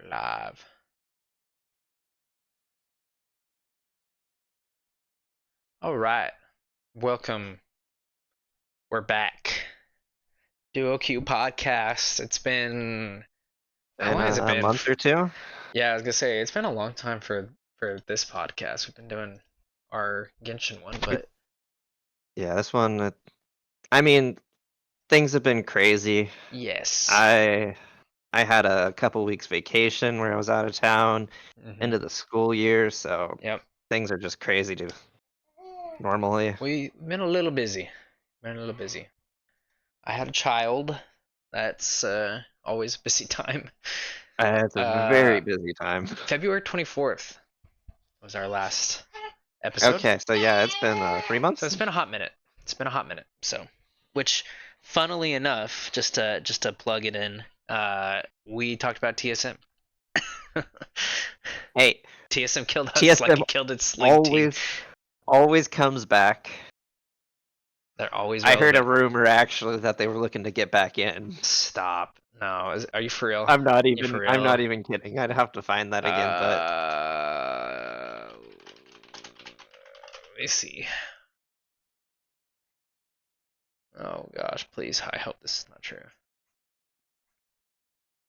Live. All right. Welcome. We're back. DuoQueue podcast. It's been how In long has it a been? month or two. Yeah, I was gonna say it's been a long time for this podcast. We've been doing our Genshin one, It- but yeah, this one. I mean, things have been crazy. yes. I had a couple weeks vacation where I was out of town hmm into the school year, so Yep. things are just crazy to normally. We've been a little busy. Been a little busy. I had a child. That's always a busy time. It's a Uh, very busy time. February 24th was our last episode. Okay, so yeah, it's been 3 months. So it's been a hot minute. It's been a hot minute. So, which, funnily enough, just to plug it in, we talked about TSM. Hey, TSM killed us like TSM it killed its league team. always comes back. They're always I heard a relevant. rumor actually that they were looking to get back in. Stop. No, are you for real? I'm not You for even I'm real? not even kidding. I'd have to find that again, but Let me see. Oh gosh, please. I hope this is not true.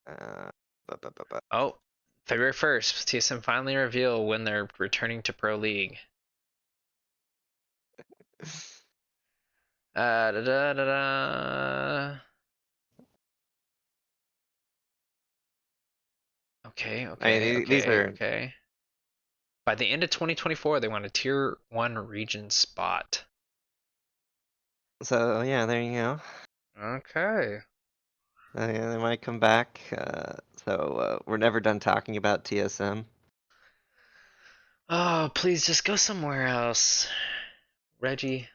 uh, Oh, February 1st, TSM finally reveal when they're returning to Pro League. Da, da, da, da. Okay, I mean, okay, these okay, are okay. By the end of 2024, they want a tier 1 region spot. so yeah. There you go. Okay. Yeah, they might come back. So we're never done talking about TSM. Oh, please just go somewhere else. Reggie.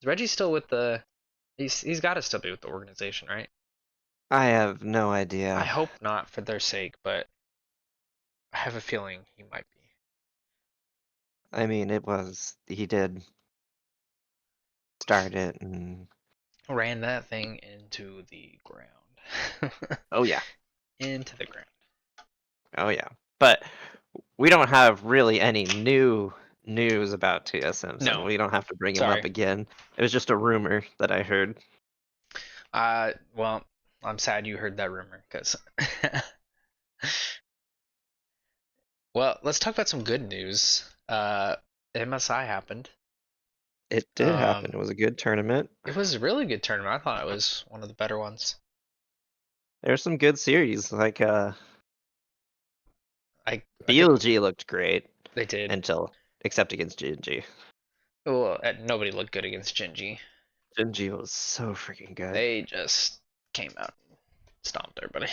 Is Reggie still with the. He's got to still be with the organization, right? I have no I idea. hope not for their sake, but I have a feeling he might be. I mean, he did start it, and Ran that thing into the ground. oh yeah, Into the ground. oh yeah. But we don't have really any new news about TSM, so No, we don't have to bring him up sorry. again. It was just a rumor that I heard. Well, I'm sad you heard that rumor, because. Well, let's talk about some good news. MSI happened. It did happen. Um, It was a good tournament. it was a really good tournament. I thought it was one of the better ones. There's some good series, like I think BLG looked great they did. until except against GNG. Well, nobody looked good against Genji. GNG was so freaking good. They just came out and stomped everybody.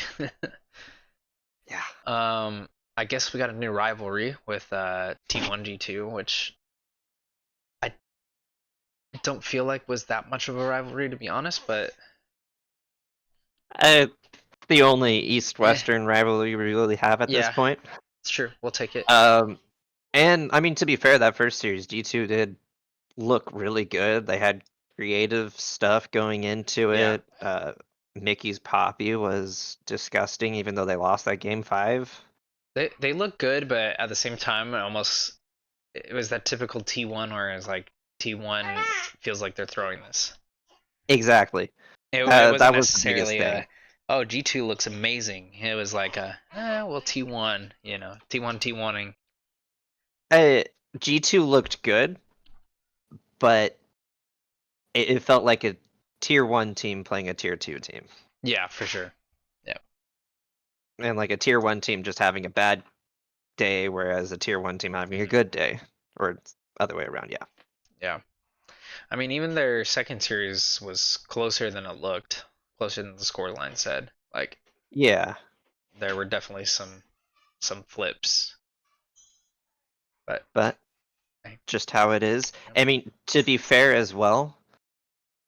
Yeah. um, I guess we got a new rivalry with T1 G2, which I don't feel like was that much of a rivalry, to be honest, but Uh, the only eh, East-Western rivalry we really have at this yeah, point. it's true. We'll take it. Um, and I mean, to be fair, that first series, G2 did look really good. They had creative stuff going into Yeah, it. Mickey's Poppy was disgusting, even though they lost that game 5. they look good, but at the same time, it was that typical T1 where it's like T1 feels like they're throwing this. Exactly. It wasn't That was the biggest necessarily thing. a, oh, G2 looks amazing. It was like a, well, T1, T1 T1ing. Uh, G2 looked good, but it felt like a tier 1 team playing a tier 2 team. Yeah, for sure. Yeah. And like a tier 1 team just having a bad day, whereas a tier 1 team having a Mhm. good day. Or it's other way around, yeah. Yeah. I mean, even their second series was closer than it looked, closer than the scoreline said. Like, Yeah, there were definitely some flips, but but I, just how it is. I mean, to be fair as well,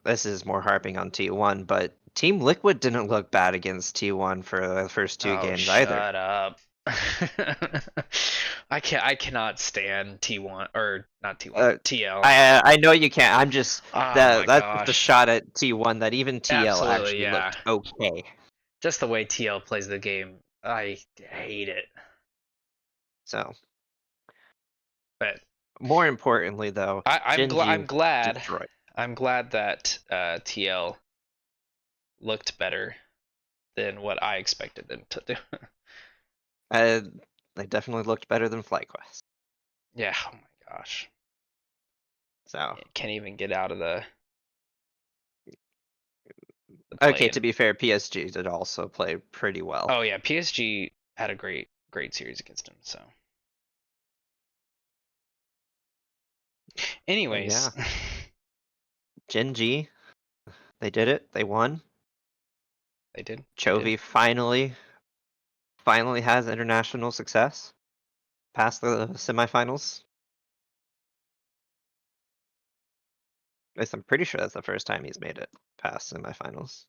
this is more harping on T1, but Team Liquid didn't look bad against T1 for the first 2 oh, games either. shut up. I cannot stand T1 or not T1, Uh, TL. I know you can't. I'm just Oh my that's just a gosh. shot at T1 that even TL Absolutely, actually yeah. looked okay. Just the way TL plays the game, I hate it. So, But more importantly, though, I'm glad. I'm Genji glad. destroyed. I'm glad that TL looked better than what I expected them to do. Uh, they definitely looked better than FlyQuest. Yeah. Oh my gosh. So, Can't even get out of the okay, to play-in. be fair, PSG did also play pretty well. Oh yeah, PSG had a great series against him. So, But yeah, anyways, Genji, they did it. They won. they did. They did. Chovy finally has international success. Past the semifinals. At least I'm pretty sure that's the first time he's made it past semifinals.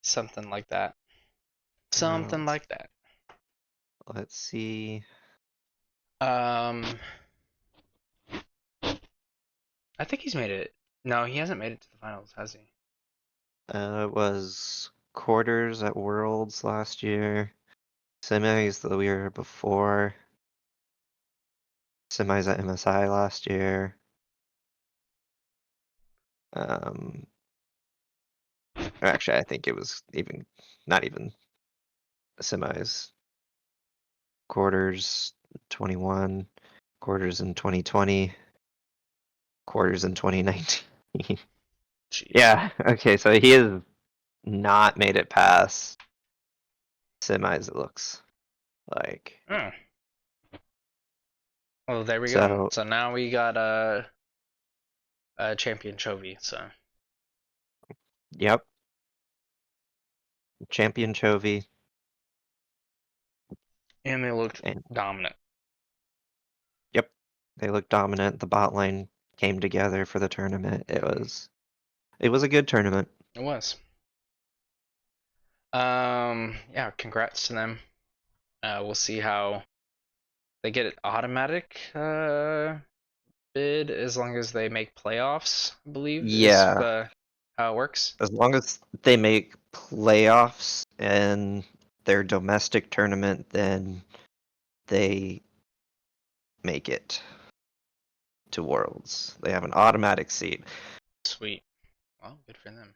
Something like that. Uh, Something let's, like that. let's see. Um, I think he's made it. No, he hasn't made it to the finals, has he? It was quarters at Worlds last year. Semis the year before. Semis at MSI last year. Um, or actually, I think it was even not even semis. Quarters 21, quarters in 2020, quarters in 2019. Jeez. Yeah, okay, so he has not made it past semis, it looks like. Oh, well, there we go. So, So now we got a champion Chovy. So, yep, champion Chovy, and they looked and dominant. yep, they look dominant. The bot lane came together for the tournament. It was a good tournament. It was. Yeah. Congrats to them. We'll see how they get it automatic bid as long as they make playoffs. I believe is Yeah, the how it works. as long as they make playoffs in their domestic tournament, then they make it to Worlds. They have an automatic seat. Sweet. Well, good for them.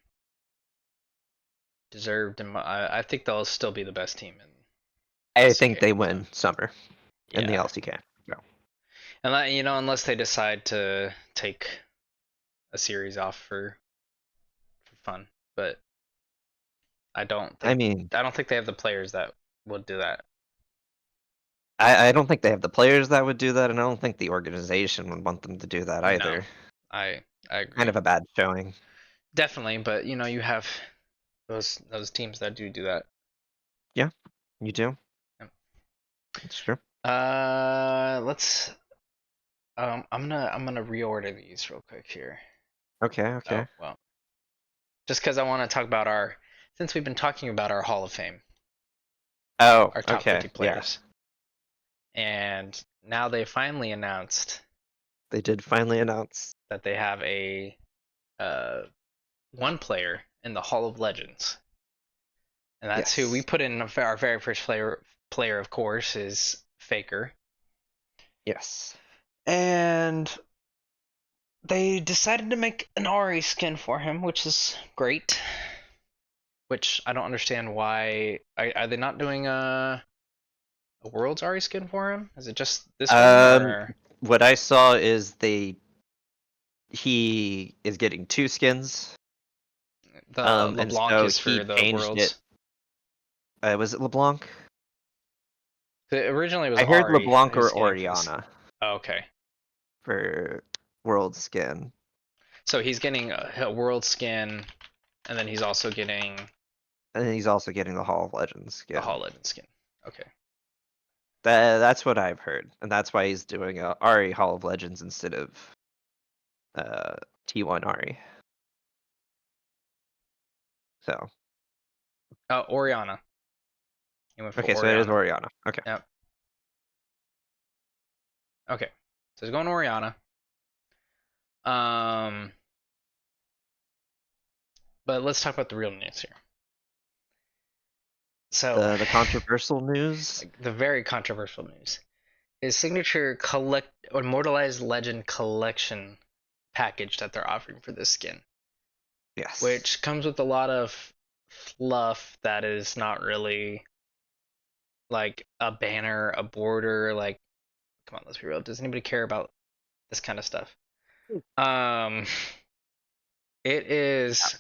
Deserved, and I think they'll still be the best team in I think LCK. they So win summer in the yeah, LCK. No. and unless they decide to take a series off for fun, but I don't I think mean, I don't think they have the players that would do that. I don't think they have the players that would do that, and I don't think the organization would want them to do that No, either. I Kind agree. of a bad showing. Definitely, but you have those teams that do that. Yeah, you do. It's true. Let's I'm gonna reorder these real quick here. Okay, Oh okay. well, just because I want to talk about our since we've been talking about our Hall of Fame, Oh, our top okay. 50 Yeah, players, and now they finally announced they did finally announce. that they have a uh, one player in the Hall of Legends, and that's who we Yes, put in our very first player, of course, is Faker, yes. and they decided to make an Ari skin for him, which is great. Which I don't understand why. Are they not doing a World's Ari skin for him? Is it just this one Um, or what I saw is he is getting two skins. the And LeBlanc so is he for the changed it. Worlds? Was it LeBlanc? Originally it was I heard Ari LeBlanc he was or getting for this. Oriana Oh, okay, for World Skin, so he's getting a World skin, and then he's also getting and then he's also getting the Hall of Legends the skin. Hall Legend skin. Okay. That's what I've heard, and that's why he's doing a Ari Hall of Legends instead of uh, T1 Ari. So Oriana. He went for okay, so it is Oriana. Oriana. Okay. Yep. Okay. So he's going Oriana. Um, But let's talk about the real news here. So, The controversial news. like the very controversial news is signature collect immortalized legend collection package that they're offering for this skin, Yes. which comes with a lot of fluff that is not really like a banner, a border. Like, come on, let's be real. Does anybody care about this kind of stuff? Um, it Yeah. is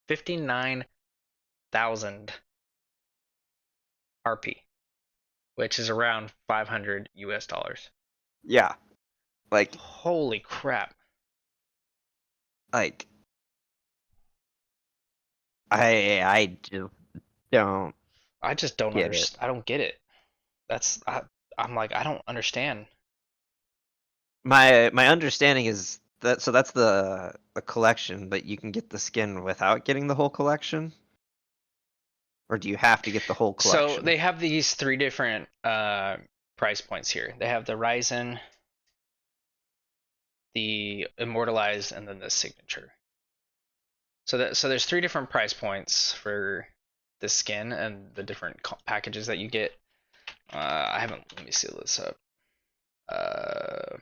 59,000 RP, which is around 500 US dollars. Yeah. Like Holy crap! like I just don't I just don't get it. understand. I don't get it. That's I'm like I don't understand. My understanding is that so that's the collection, but you can get the skin without getting the whole collection, or do you have to get the whole So collection? they have these three different price points here. They have the Ryzen, the Immortalized, and then the Signature. So there's three different price points for the skin and the different packages that you get. I haven't. Let me seal this up. Uh,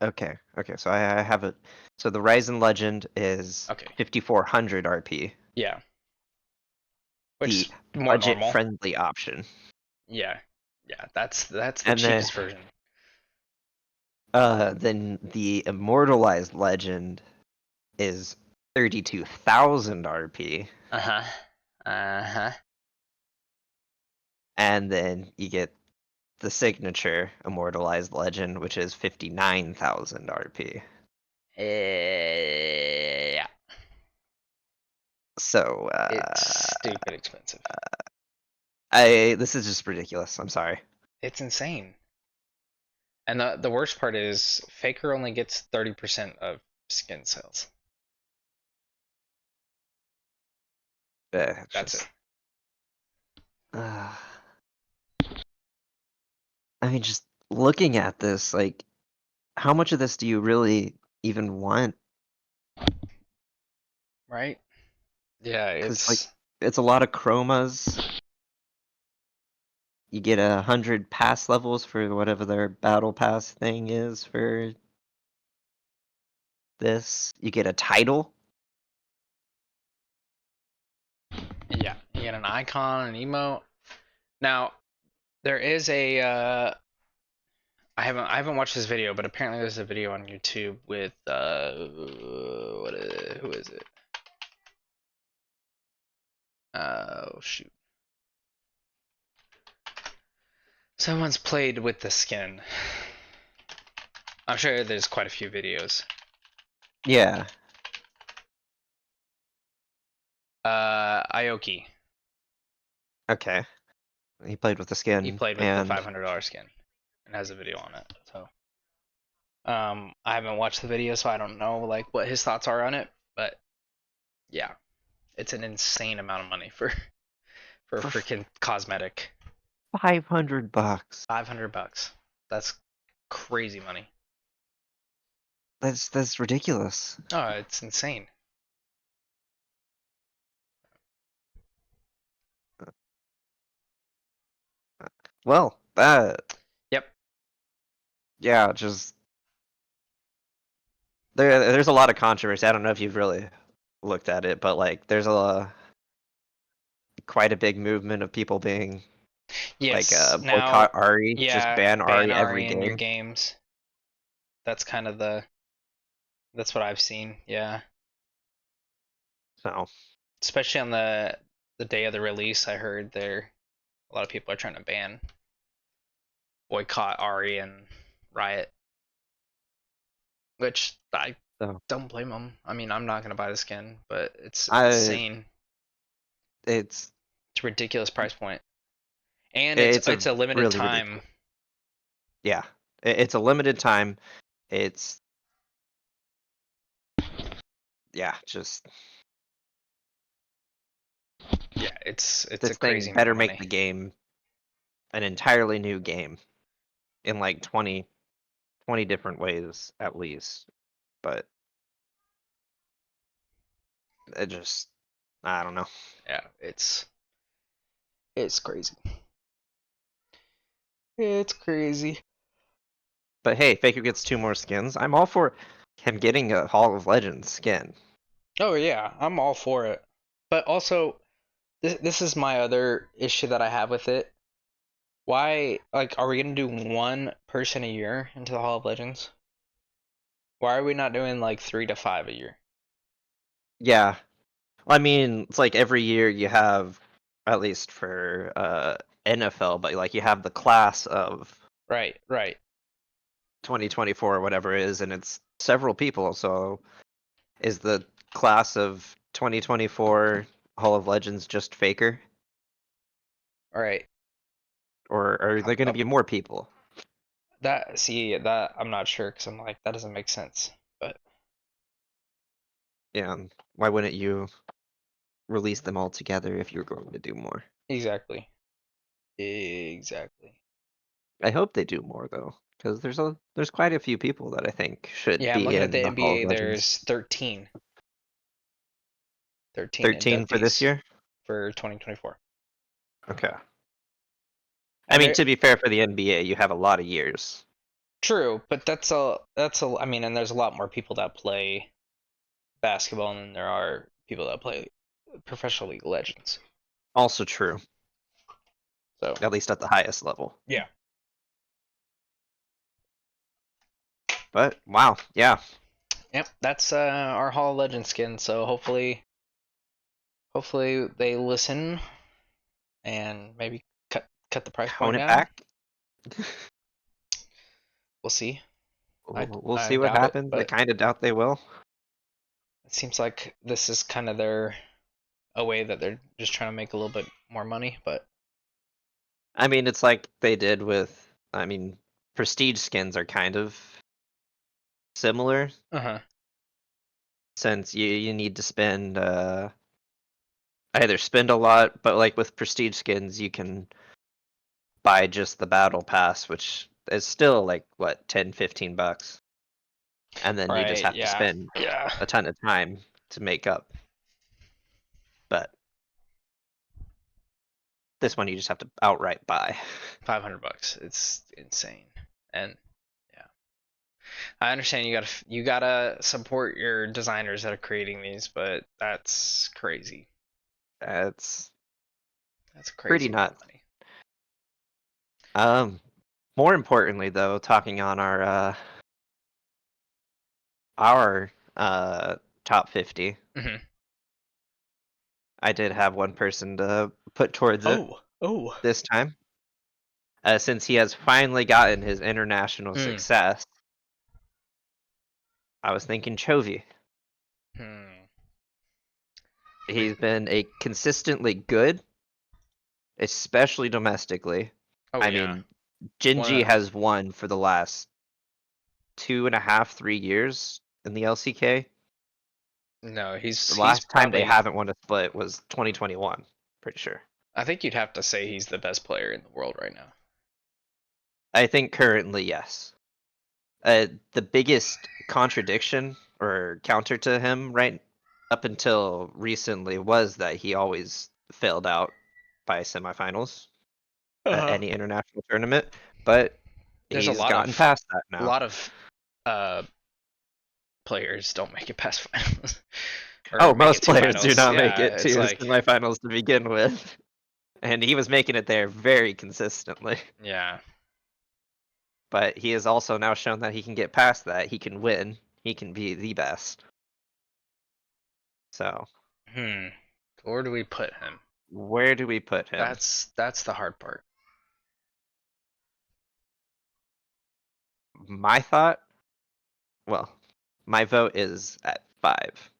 Okay, okay. So I have it. So the Ryzen Legend is okay. 5400 RP, Yeah. Which the is more normal. budget-friendly option, Yeah. Yeah. That's the and then cheapest version. then the Immortalized Legend is 32,000 RP, Uh huh. Uh huh. and then you get the signature Immortalized Legend, which is 59,000 RP. Yeah. So It's stupid expensive. I this is just ridiculous. I'm sorry. It's insane. And the worst part is Faker only gets 30% of skin sales. It's That's it. just uh, I mean, just looking at this, like, how much of this do you really even want? Right? Yeah, Because like, it's it's a lot of chromas. You get 100 pass levels for whatever their battle pass thing is for this. You get a title. yeah, you get an icon, an emote. Now, there is a I haven't watched this video, but apparently there's a video on YouTube with who is it? Oh shoot. Someone's played with the skin. I'm sure there's quite a few videos. Yeah. Aoki. Okay. He played with the He skin, played with the and $500 skin and has a video on it. So, I haven't watched the video, so I don't know like what his thoughts are on it. But yeah, it's an insane amount of money for a for freaking cosmetic. $500. $500. That's crazy money. That's ridiculous. Oh, it's insane. Well, that Yep. yeah, just there's a lot of controversy. I don't know if you've really looked at it, but like there's a quite a big movement of people being like Yes. boycott Now, Ari, just yeah, ban ban Ari every Ari in your game. games. That's kind of that's what I've seen. Yeah. So Especially on the day of the release, I heard there a lot of people are trying to boycott Ari and Riot, which I so don't blame them. I mean, I'm not gonna buy the skin, but it's I insane. it's It's a ridiculous price point, and it's it's a it's a limited really time. ridiculous. Yeah, it's a limited time. It's yeah, just Yeah, it's a this thing crazy amount better of make money. the game an entirely new game in like 20 different ways at least. But it just, I don't know. Yeah, it's crazy. It's crazy. But hey, Faker gets 2 more skins. I'm all for him getting a Hall of Legends skin. Oh yeah, I'm all for it. But also, this is my other issue that I have with it. Why, like, are we gonna do one person a year into the Hall of Legends? Why are we not doing like 3 to 5 a year? Yeah. I mean, it's like every year you have, at least for NFL, but like you have the class of Right, right. 2024 or whatever it is, and it's several people. So is the class of 2024 Hall of Legends just Faker? All right. Or are there going to be more people? That I'm not sure because I'm like that doesn't make sense. But Yeah, why wouldn't you release them all together if you're going to do more? exactly, exactly. I hope they do more though, because there's quite a few people that I think should Yeah, I'm be looking at in the the Hall of NBA. Legends. There's 13 13 for this inductees year? for 2024. Okay. I And mean, they're to be fair for the NBA, you have a lot of years. true, but that's a I mean, and there's a lot more people that play basketball than there are people that play professional League of Legends. Also true, So at least at the highest level. yeah, But wow, yeah. yep, that's our Hall of Legends skin. So hopefully they listen and maybe cut the price Tone point it down. back. We'll see. I We'll I see what doubt it, happens. I but kind of doubt they will. it seems like this is kind of their a way that they're just trying to make a little bit more money. But I mean, it's like they did with, I mean, prestige skins are kind of similar uh-huh. since you need to spend either spend a lot, but like with prestige skins, you can buy just the battle pass, which is still like what, 10, $15, and then you just Right, have to yeah. spend Yeah. a ton of time to make up. But this one you just have to outright buy. $500. It's insane. And yeah. I understand you gotta support your designers that are creating these, but that's crazy. That's That's a pretty crazy amount of nuts. money. Um, More importantly though, talking on our top 50, Hmm. I did have one person to put towards it Oh. this time. Since he has finally gotten his international Hmm. success, I was thinking Chovy. Hmm. He's been a consistently good, especially domestically. Oh I yeah. mean, One Jinji of has won for the last 2.5, 3 years in the LCK. no, The he's last time they probably haven't won a split was 2021, pretty sure. I think you'd have to say he's the best player in the world right now. I think currently, yes. The biggest contradiction or counter to him right up until recently was that he always failed out by semifinals at Uh-huh. any international tournament, but There's a he's lot gotten of past that a now. lot of uh players don't make it past finals or Oh, make it most to players do finals. not make Yeah, it it's to like semifinals to begin with, and he was making it there very consistently. yeah. But he has also now shown that he can get past that. He can win. He can be the best. So, Hmm. Where do we put him? where do we put him? That's the hard part. My thought, well, my vote is at 5.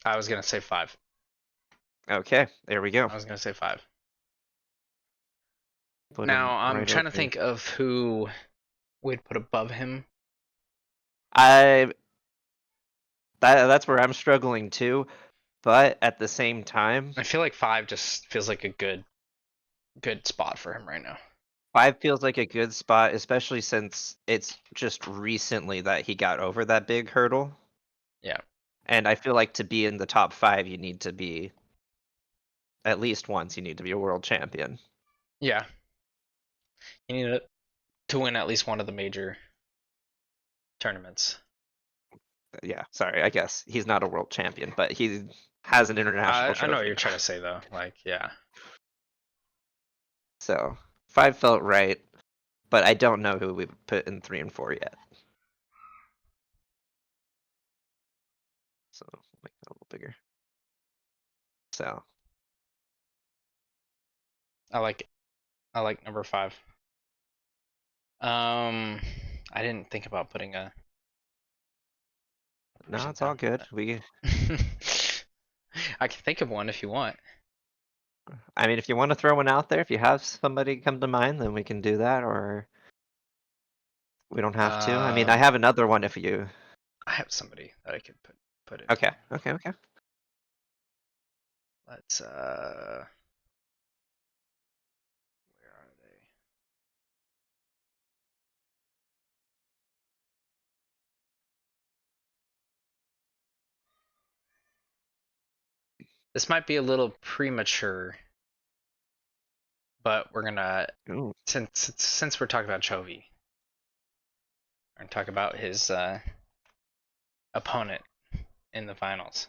I was gonna say 5. Okay, there we go. I was gonna say 5. Put him Now I'm right trying over to here. think of who we'd put above him. I that's where I'm struggling too, but at the same time, I feel like 5 just feels like a good spot for him right now. 5 feels like a good spot, especially since it's just recently that he got over that big hurdle. Yeah. And I feel like to be in the top 5, you need to be at least once, you need to be a world champion. Yeah. You need to win at least one of the major tournaments. Yeah, sorry, I guess he's not a world champion, but he has an international I know what trophy you're now. trying to say though. Like, yeah. So 5 felt right, but I don't know who we would put in 3 and 4 yet. So make that a little bigger. So I like it. I like number 5. Um, I didn't think about putting a no, person it's all down for good. I can think of one if you want. I mean, if you want to throw one out there, if you have somebody come to mind, then we can do that, or we don't have to. I mean, I Um, have another one if you. I have somebody that I could put it Okay, to. okay, okay. Let's where are they? This might be a little premature, but we're gonna Ooh, since we're talking about Chovy, we're gonna talk about his opponent in the finals.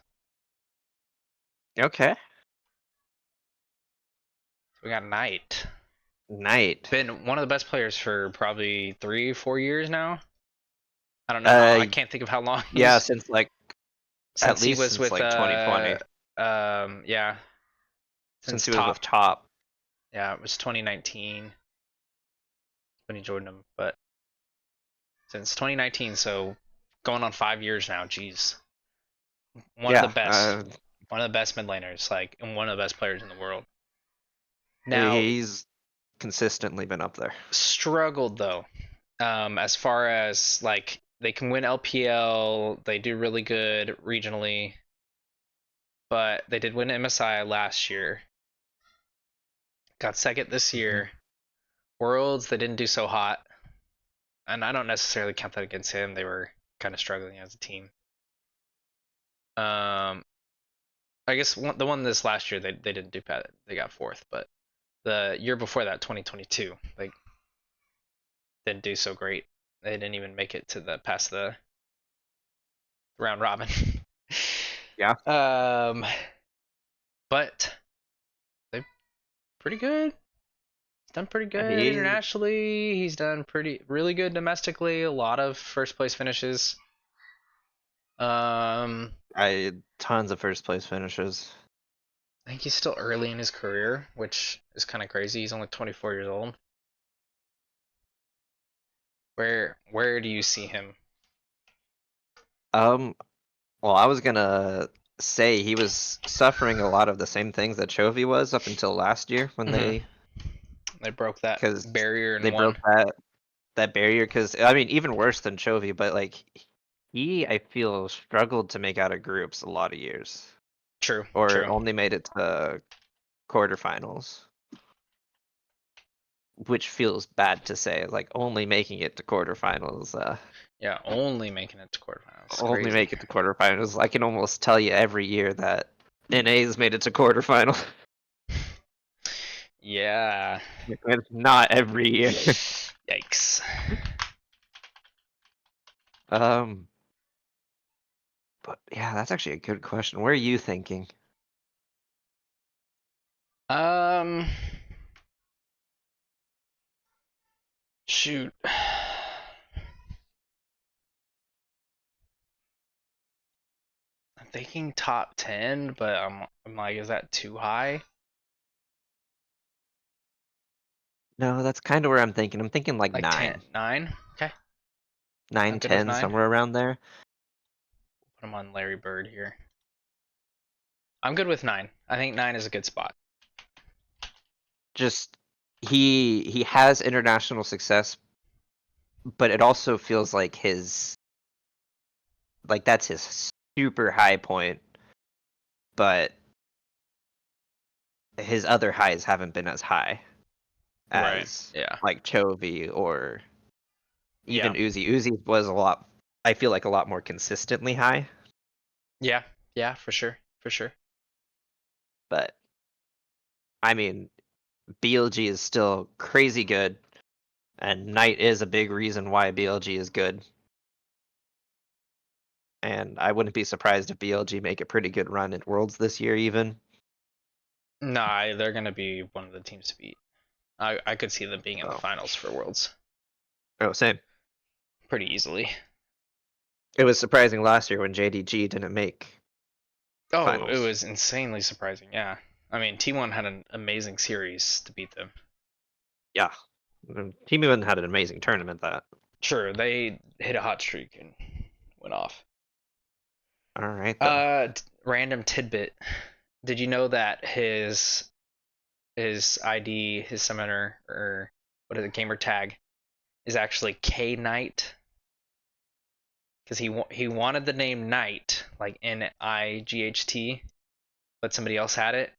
okay. So we got Knight. Knight. Been one of the best players for probably 3, 4 years now. I don't know how. I Uh, can't think of how long yeah, he's since like at since he least was since with like 2020, yeah, since since he was with top. Top. Yeah, it was 2019 when he joined him, but since 2019, so going on 5 years now. Jeez, one of the Yeah, best, one of the best mid laners, like, and one of the best players in the world. Now, he's consistently been up there. struggled though, as far as like they can win LPL, they do really good regionally, but they did win MSI last year. Got second this Mhm. year. Worlds, they didn't do so hot, and I don't necessarily count that against him. They were kind of struggling as a team. Um, I guess the one this last year they didn't do bad. They got fourth, but the year before that, 2022, they didn't do so great. They didn't even make it to the past the round robin. Yeah, um, but they pretty good. He's done pretty good he internationally. He's done really good domestically. A lot of first place finishes. Um, I tons of first place finishes. I think he's still early in his career, which is kind of crazy. He's only 24 years old. Where do you see him? Um, well, I was gonna say he was suffering a lot of the same things that Chovy was up until last year when Mm-hmm. They broke that because barrier they and broke won. that barrier. Because I mean, even worse than Chovy, but like he, I feel, struggled to make out of groups a lot of years, True, or true. only made it to quarterfinals, which feels bad to say. Like only making it to quarterfinals. Yeah, only making it to quarterfinals. Only Crazy. make it to quarterfinals. I can almost tell you every year that NA's made it to quarterfinal. Yeah. It's not every year. Yikes. Um, but yeah, that's actually a good question. Where are you thinking? Um, shoot. I'm thinking top 10, but I'm like, is that too high? No, that's kind of where I'm thinking. I'm thinking like Like 10, 9, 9? Okay. I'm 9, good with 10, 9. somewhere around there. Put him on Larry Bird here. I'm good with 9. I think 9 is a good spot. Just he has international success, but it also feels like that's his super high point, but his other highs haven't been as high. Right. as Yeah. like Chovy or even Yeah. Uzi. Uzi was a lot, I feel like a lot more consistently high, Yeah. Yeah. For sure. For sure. but I mean, BLG is still crazy good, and Knight is a big reason why BLG is good. And I wouldn't be surprised if BLG make a pretty good run at Worlds this year, even. Nah, they're gonna be one of the teams to beat. I could see them being in the Oh, finals for Worlds oh, same. pretty easily. It was surprising last year when JDG didn't make Oh, it finals. was insanely surprising. Yeah. I mean, T1 had an amazing series to beat them. Yeah, Team Even had an amazing tournament. That. Sure, they hit a hot streak and went off. All right, though. Random tidbit. Did you know that his ID, his summoner, or what is it, gamer tag, is actually K Knight? Because he wanted the name Knight, like Night, but somebody else had it,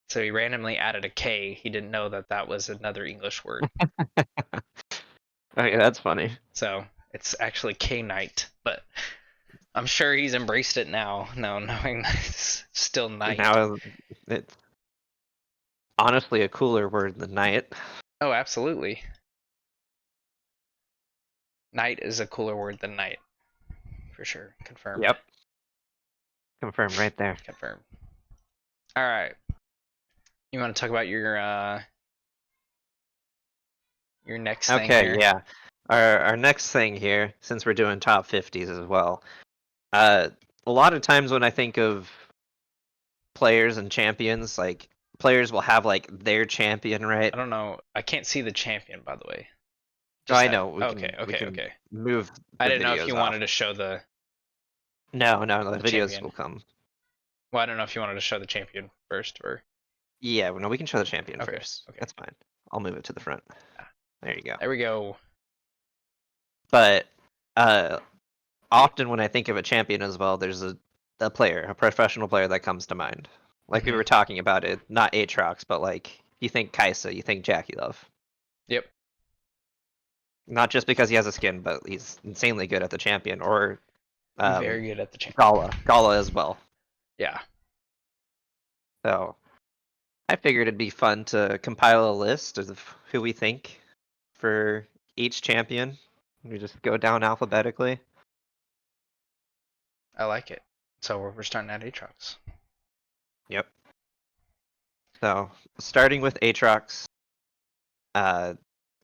so he randomly added a K. He didn't know that that was another English word, Okay, that's funny. so it's actually K Knight. But I'm sure he's embraced it now, knowing that it's still Knight. Now it's honestly a cooler word than Knight. Oh, absolutely. Knight is a cooler word than Knight, for sure. Confirmed. Yep, confirmed right there. Confirmed. All right. You want to talk about your next thing Okay, here? yeah. Our next thing here, since we're doing top 50s as well, uh, a lot of times when I think of players and champions, like players will have like their champion, right? I don't know. I can't see the champion, by the way. Oh, Just I that. know we Okay, can we okay, can okay. move I the didn't know if videos you off. wanted to show No, the the videos champion. will come. Well, I don't know if you wanted to show the champion first or. Yeah, no, we can show the champion Okay, first. okay. That's fine. I'll move it to the front. Yeah. There you go. There we go. But uh, often when I think of a champion as well, there's a player, a professional player that comes to mind. Like we Hmm. were talking about it, not Aatrox, but like you think Kaisa, you think Jackie Love. Yep. Not just because he has a skin, but he's insanely good at the champion, or um, Very good at the champion. Gala as well. Yeah, So I figured it'd be fun to compile a list of who we think for each champion. We just go down alphabetically. I like it. So we're starting at Aatrox. Yep. So starting with Aatrox, uh,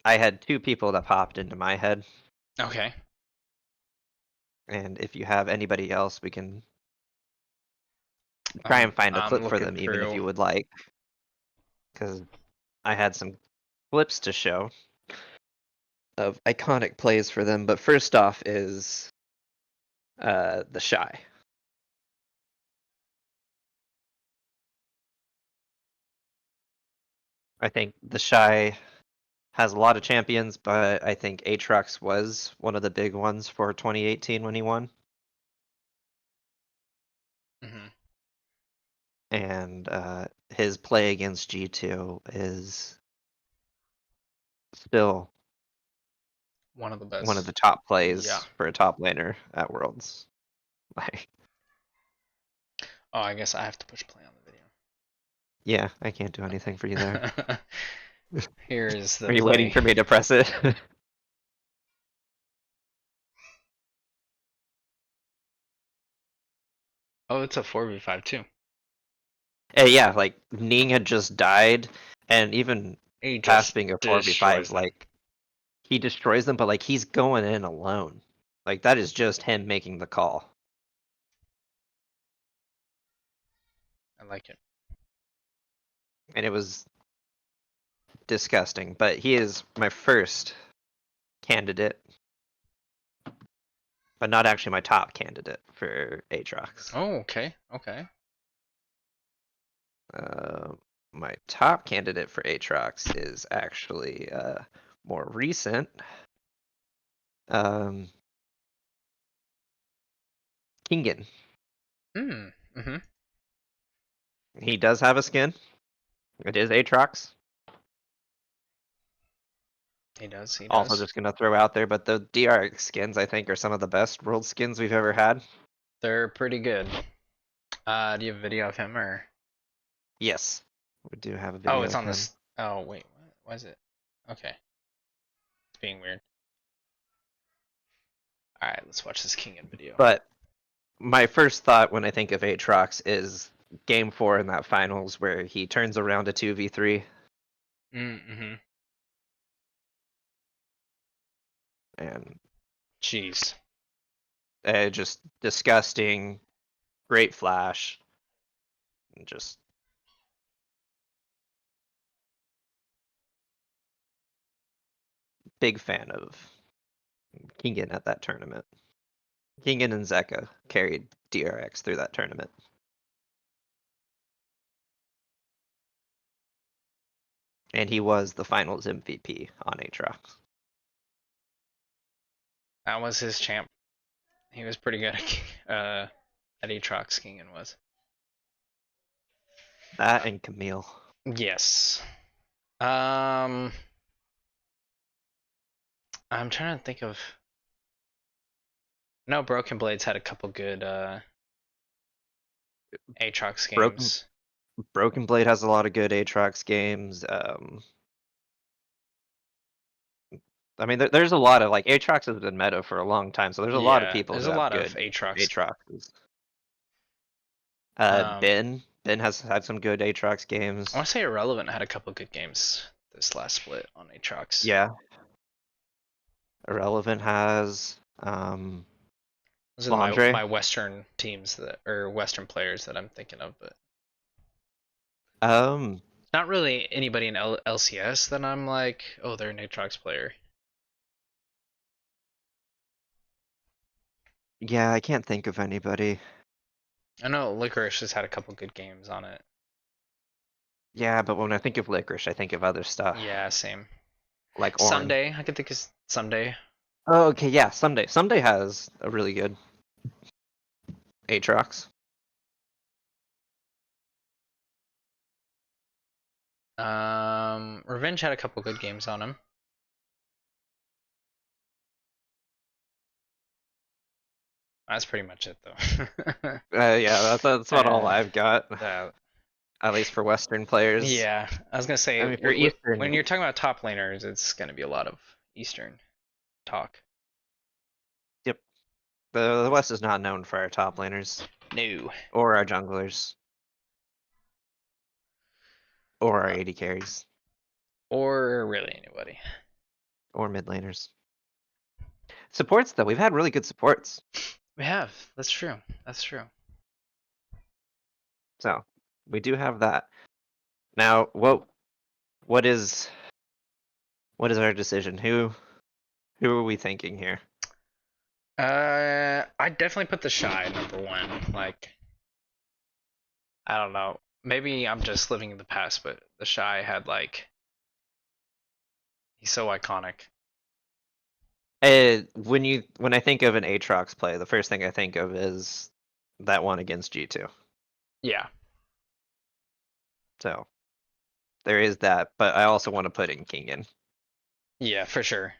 I had two people that popped into my head, Okay. and if you have anybody else, we can try and find a I'm clip for looking them, even if through. you would like, because I had some clips to show of iconic plays for them. But first off is the Shy. I think the Shy has a lot of champions, but I think Aatrox was one of the big ones for 2018 when he won. Hmm. And his play against G2 is still One of the one of best. the top Yeah. plays for a top laner at Worlds. Like, Oh, I guess I have to push play on the video. yeah, I can't do anything for you there. Okay. Here is the Are you waiting play. for me to press it? Oh, it's a 4v5 too. Yeah, like Ning had just died, and even He past just being a 4v5, destroys them. like he destroys them, but like he's going in alone. Like that is just him making the call. I like it. And it was disgusting. But he is my first candidate, but not actually my top candidate for Aatrox. Oh, okay. Okay. Uh, my top candidate for Aatrox is actually more recent. Um, Kingen. Mm. Mm-hmm. He does have a skin. It is Aatrox. He does. He Also, does. just gonna throw out there, but the DRX skins I think are some of the best world skins we've ever had. They're pretty good. Do you have a video of him or? Yes, we do have a Oh, video it's of on him. this. Oh wait, what was it? Okay, it's being weird. All right, let's watch this King in video. But my first thought when I think of Aatrox is Game 4 in that finals where he turns around a 2v3 Mm-hmm. and Jeez. just disgusting, great flash, and just big fan of Kingen at that tournament. Kingen and Zeka carried DRX through that tournament. And he was the finals MVP on Aatrox. That was his champ. He was pretty good at Aatrox King and was. That and Camille. Yes. Um, I'm trying to think of. No, Broken Blades had a couple good Aatrox Broken games. Broken Blade has a lot of good Aatrox games. I mean, there's a lot of like Aatrox has been meta for a long time, so there's a lot of Yeah, people there's who a have lot of good Aatrox. Aatroxes. Um, Ben has had some good Aatrox I want games. to say Irrelevant had a couple good games this last split on Aatrox. Yeah, Irrelevant has Those are Landre. my Western teams that or Western players that I'm thinking of, but Um, not really anybody in LCS that I'm like, oh, they're an Aatrox player. yeah, I can't think of anybody. I know Licorice has had a couple good games on it. Yeah, but when I think of Licorice, I think of other stuff Yeah, same. like Orin. Someday I could think of someday. Oh, okay, yeah, Someday. Someday has a really good Aatrox. Revenge had a couple good games on him. That's pretty much it though. Yeah, that's about all uh, I've got, uh, at least for Western players. yeah, I was gonna say I mean, for Eastern, when you're talking about top laners, it's gonna be a lot of Eastern talk. yep, the West is not known for our top laners No, or our junglers or our uh, AD carries or really anybody. or mid laners. Supports though, we've had really good supports. We have. That's true. That's true. So we do have that. Now, what is our decision? Who are we thinking here? I definitely put the Shy number one. Like, I don't know. Maybe I'm just living in the past, but the Shy had like he's so iconic. When I think of an Aatrox play, the first thing I think of is that one against G2. Yeah. So there is that, but I also want to put in Kingen. Yeah, for sure.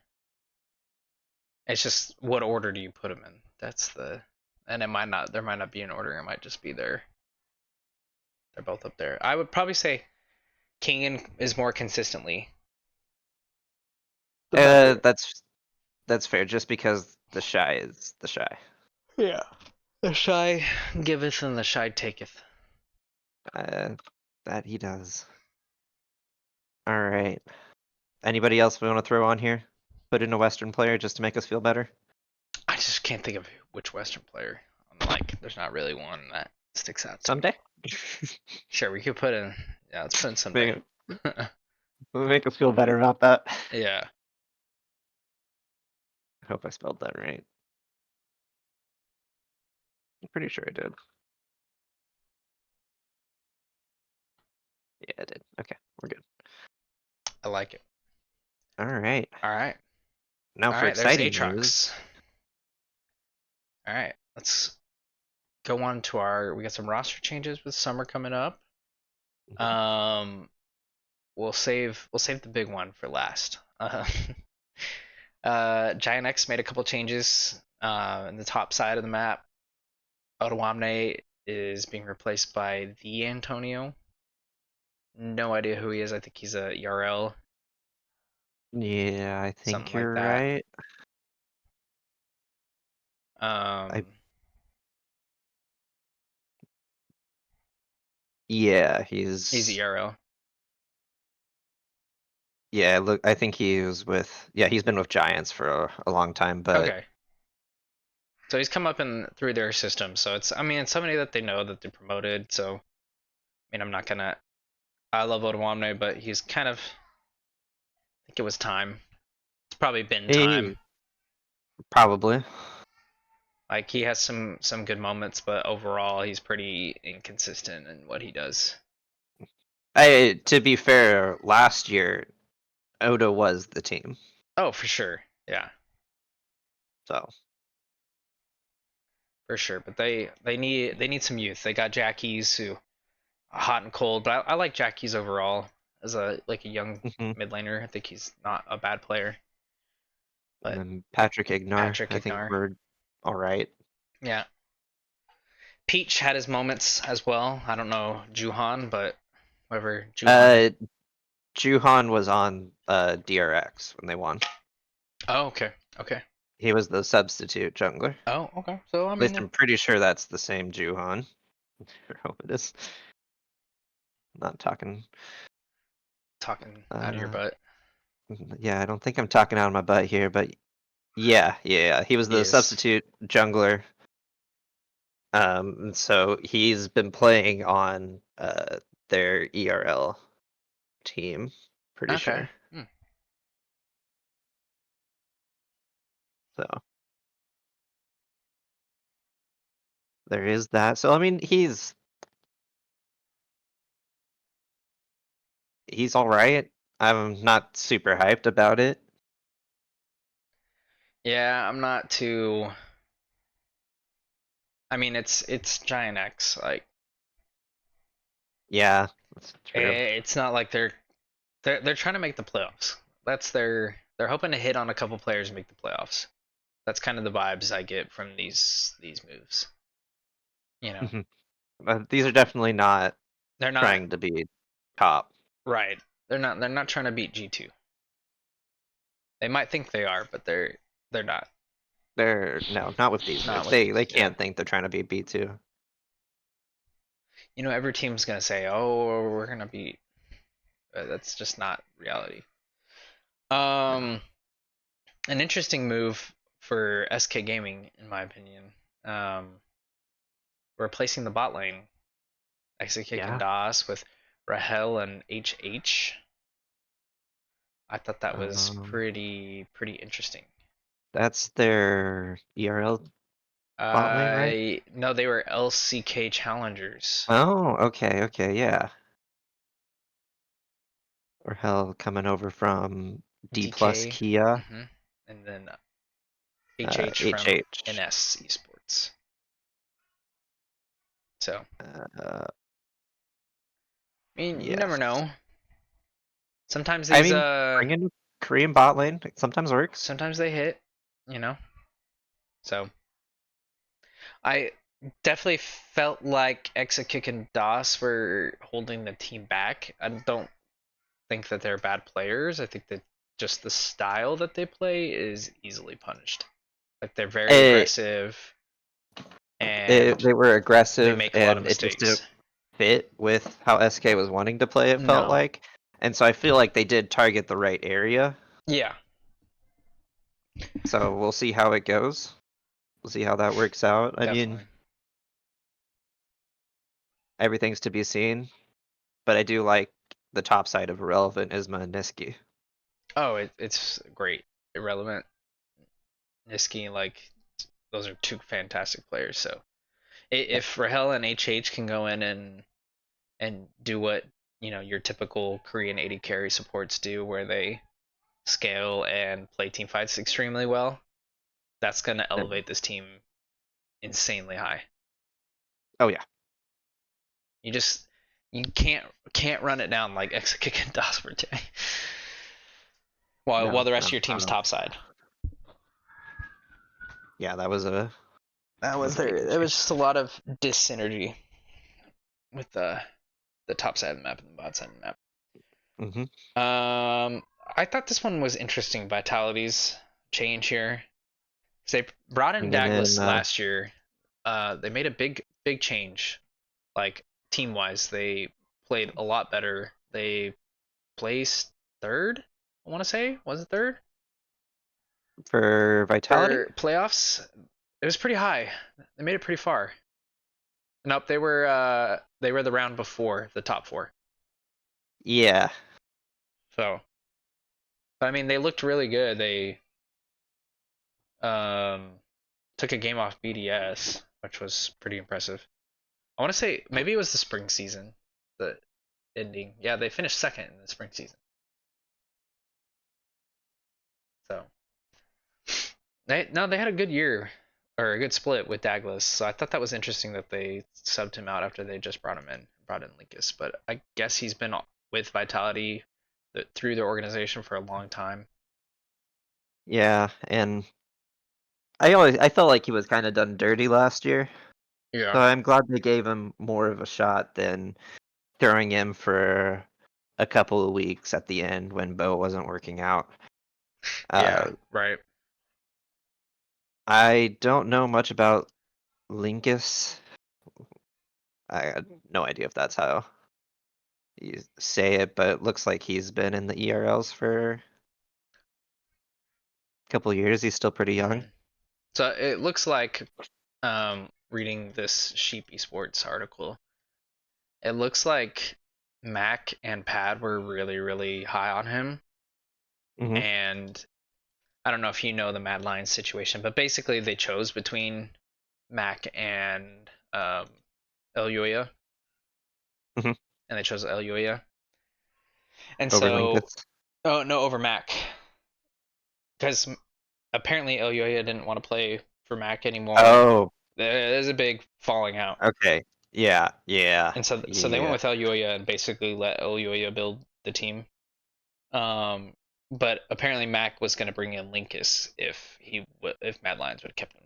It's just what order do you put them in? That's the and it might not there might not be an order, it might just be there. They're both up there. I would probably say Kingen is more consistently the Uh, better. that's that's fair, just because the Shy is the Shy. Yeah. The Shy giveth and the Shy taketh. Uh, that he does. All right. Anybody else we want to throw on here? Put in a Western player just to make us feel better. I just can't think of which Western player. I'm like, there's not really one that sticks out to me. Someday. Sure, we could put in. Yeah, let's put in someday. Make, make us feel better about that. Yeah. I hope I spelled that right. I'm pretty sure I did. Yeah, I did. Okay, we're good. I like it. All right. All right. Now All for right. There's exciting Aatrox. news. All right. Let's go on to our. We got some roster changes with summer coming up. Mhm. Um, we'll save the big one for last. Uh, Giant X made a couple changes in the top side of the map. Otawamne is being replaced by the Antonio. No idea who he is. I think he's a ERL, Yeah, I something think like you're that. right. I Um, yeah, he's ERL. look, I think he was with he's been with Giants for a long time, but Okay, so he's come up in through their system. So I mean, it's somebody that they know that they promoted. So I mean, I'm not gonna. I love Otawamne, but he's kind of. I think it was time. It's probably been time. he probably. Like he has some good moments, but overall he's pretty inconsistent in what he does. To be fair, last year Oda was the team. Oh, for sure. Yeah, So, for sure. But they need some youth. They got Jackie's who hot and cold, but I like Jackie's overall as a young mhm. mid laner. I think he's not a bad player. And But then Patrick Ignar, Patrick I think Ignar, we're all right. yeah. Peach had his moments as well. I don't know Juhan, but whoever Juhan. Uh, Juhan was on DRX when they won. Oh, okay, okay. He was the substitute jungler. Oh, okay. So I At least mean, I'm pretty sure that's the same Juhan. I hope it is. I'm not talking. talking out of your Uh, butt. yeah, I don't think I'm talking out of my butt here, but yeah. He was He the is. substitute jungler. And so he's been playing on their ERL team, pretty Okay. sure. Hmm. So there is that. So I mean, he's all right. I'm not super hyped about it. Yeah, I'm not too. I mean, it's Giant X. Like, Yeah, that's true. it's not like they're trying to make the playoffs. They're hoping to hit on a couple players and make the playoffs. That's kind of the vibes I get from these moves. You know, Mhm. These are definitely not they're not trying to be top. right. They're not trying to beat G2. They might think they are, but they're not. They're no, not with these Not moves. with They these. Yeah. can't think they're trying to be B2. Every team's gonna say, "Oh, we're gonna beat." That's just not reality. No. Um, an interesting move for SK Gaming, in my opinion. Um, Replacing the bot lane, Exekick and Yeah. DOS with Rahel and HH. I thought that was Um, pretty interesting. that's their ERL bot lane, right? No, they were LCK challengers. Oh, okay, yeah. Or hell, coming over from D plus DK, Kia, and then HH from HH. NS Esports. So, Uh, I mean, you never yes. know. Sometimes I these mean, bringing Korean bot lane sometimes works. sometimes they hit, you know. So I definitely felt like Exakick and DOS were holding the team back. I don't think that they're bad players. I think that just the style that they play is easily punished. Like they're very It, aggressive and they were they aggressive make a lot of and it just didn't mistakes. fit with how SK was wanting to play, it felt No. like. And so I feel like they did target the right area. Yeah, So we'll see how it goes. We'll see how that works out. I mean, definitely. everything's to be seen, but I do like the top side of Irrelevant Isma and Niski. Oh, it's great. Irrelevant. Niski, like those are two fantastic players. So Yeah. if Rahel and HH can go in and do what your typical Korean AD carry supports do, where they scale and play team fights extremely well, that's gonna Then, elevate this team insanely high. oh yeah. You just you can't run it down like Exekick and Dasverte. while No, the rest no. of your team's topside. Yeah, that was a That was big there issue. was just a lot of dyssynergy with the top side of the map and the bot side of the map. Hmm. I thought this one was interesting. Vitality's change here. They brought in Bringing in, Douglas last year. They made a big change. Like team wise, they played a lot better. They placed third. I want to say was it third for Vitality. for playoffs? It was pretty high. They made it pretty far. Nope, they were the round before the top four. Yeah, So, but I mean, they looked really good. They um took a game off BDS, which was pretty impressive. I want to say maybe it was the spring season, the ending. Yeah, they finished second in the spring season. So they had a good year or a good split with Douglas. So I thought that was interesting that they subbed him out after they just brought in Linkus. But I guess he's been with Vitality through their organization for a long time. yeah, and I felt like he was kind of done dirty last year, so Yeah. I'm glad they gave him more of a shot than throwing him for a couple of weeks at the end when Bo wasn't working out. Yeah. Uh, Right. I don't know much about Linkus. I had no idea if that's how you say it, but it looks like he's been in the ERLs for a couple of years. He's still pretty young. Mm-hmm. So it looks like, reading this Sheep Esports article, it looks like Mac and Pad were really high on him, Hmm. and I don't know if you know the Mad Lions situation, but basically they chose between Mac and Eluya, Hmm. and they chose Eluya, and Over so Linkus. oh no, over Mac, because apparently Eluya didn't want to play for Mac anymore. Oh, There's a big falling out. okay. Yeah, yeah, And so they went yeah. with El Yuya and basically let El Yuya build the team. Um, but apparently Mac was going to bring in Linkus if Mad Lions would have kept him.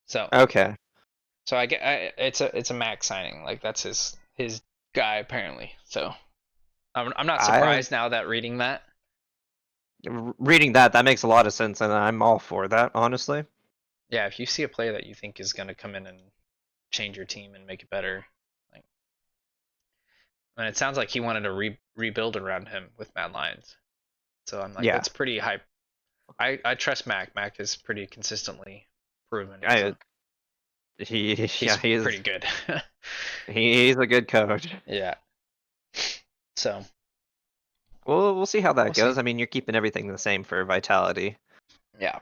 So Okay. it's a Mac signing. Like that's his guy apparently. So I'm not I surprised now that reading that. reading that makes a lot of sense, and I'm all for that, honestly. Yeah, if you see a player that you think is going to come in and change your team and make it better, like, and it sounds like he wanted to rebuild around him with Mad Lions. So I'm like, Yeah, that's pretty high. I trust Mac. Mac is pretty consistently proven. I yeah, He's pretty good. he's a good coach. Yeah. So Well, we'll see how that we'll see. goes. I mean, you're keeping everything the same for Vitality. Yeah.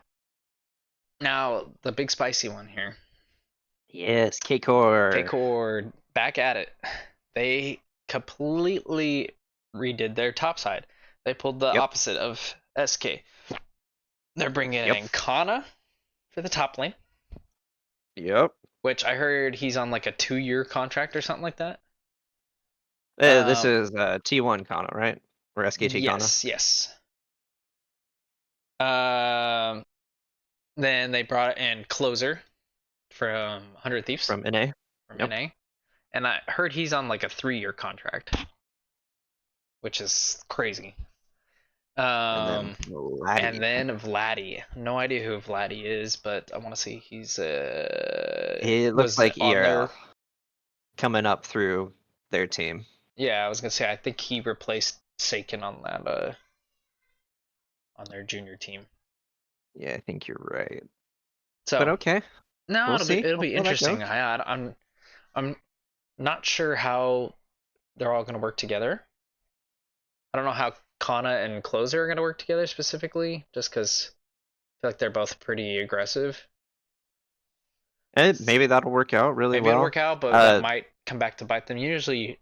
Now the big spicy one here. Yes, K-Core. K-Cord back at it. They completely redid their top side. They pulled the Yep, opposite of SK. They're bringing yep, in Kana for the top lane, yep. which I heard he's on like a 2-year contract or something like that. This Um, is T1 Kana, right? Or SKT Kana yes, yes. Um, then they brought in Closer from 100 Thieves from NA. from Yep. NA, and I heard he's on like a 3-year contract, which is crazy. And then Um, and Vladdy. then Vladdy. No idea who Vladdy is, but I want to see he's It looks was like on their. ERL coming up through their team. Yeah, I was gonna say I think he replaced Saken on that on their junior team. Yeah, I think you're right. But So okay, no, we'll it'll be see. it'll We'll be see how that goes. interesting. I'm not sure how they're all gonna work together. I don't know how Kana and Closer are gonna work together specifically, just because I feel like they're both pretty aggressive. And maybe that'll work out really Maybe it'll well. work out, but that Uh, might come back to bite them. Usually,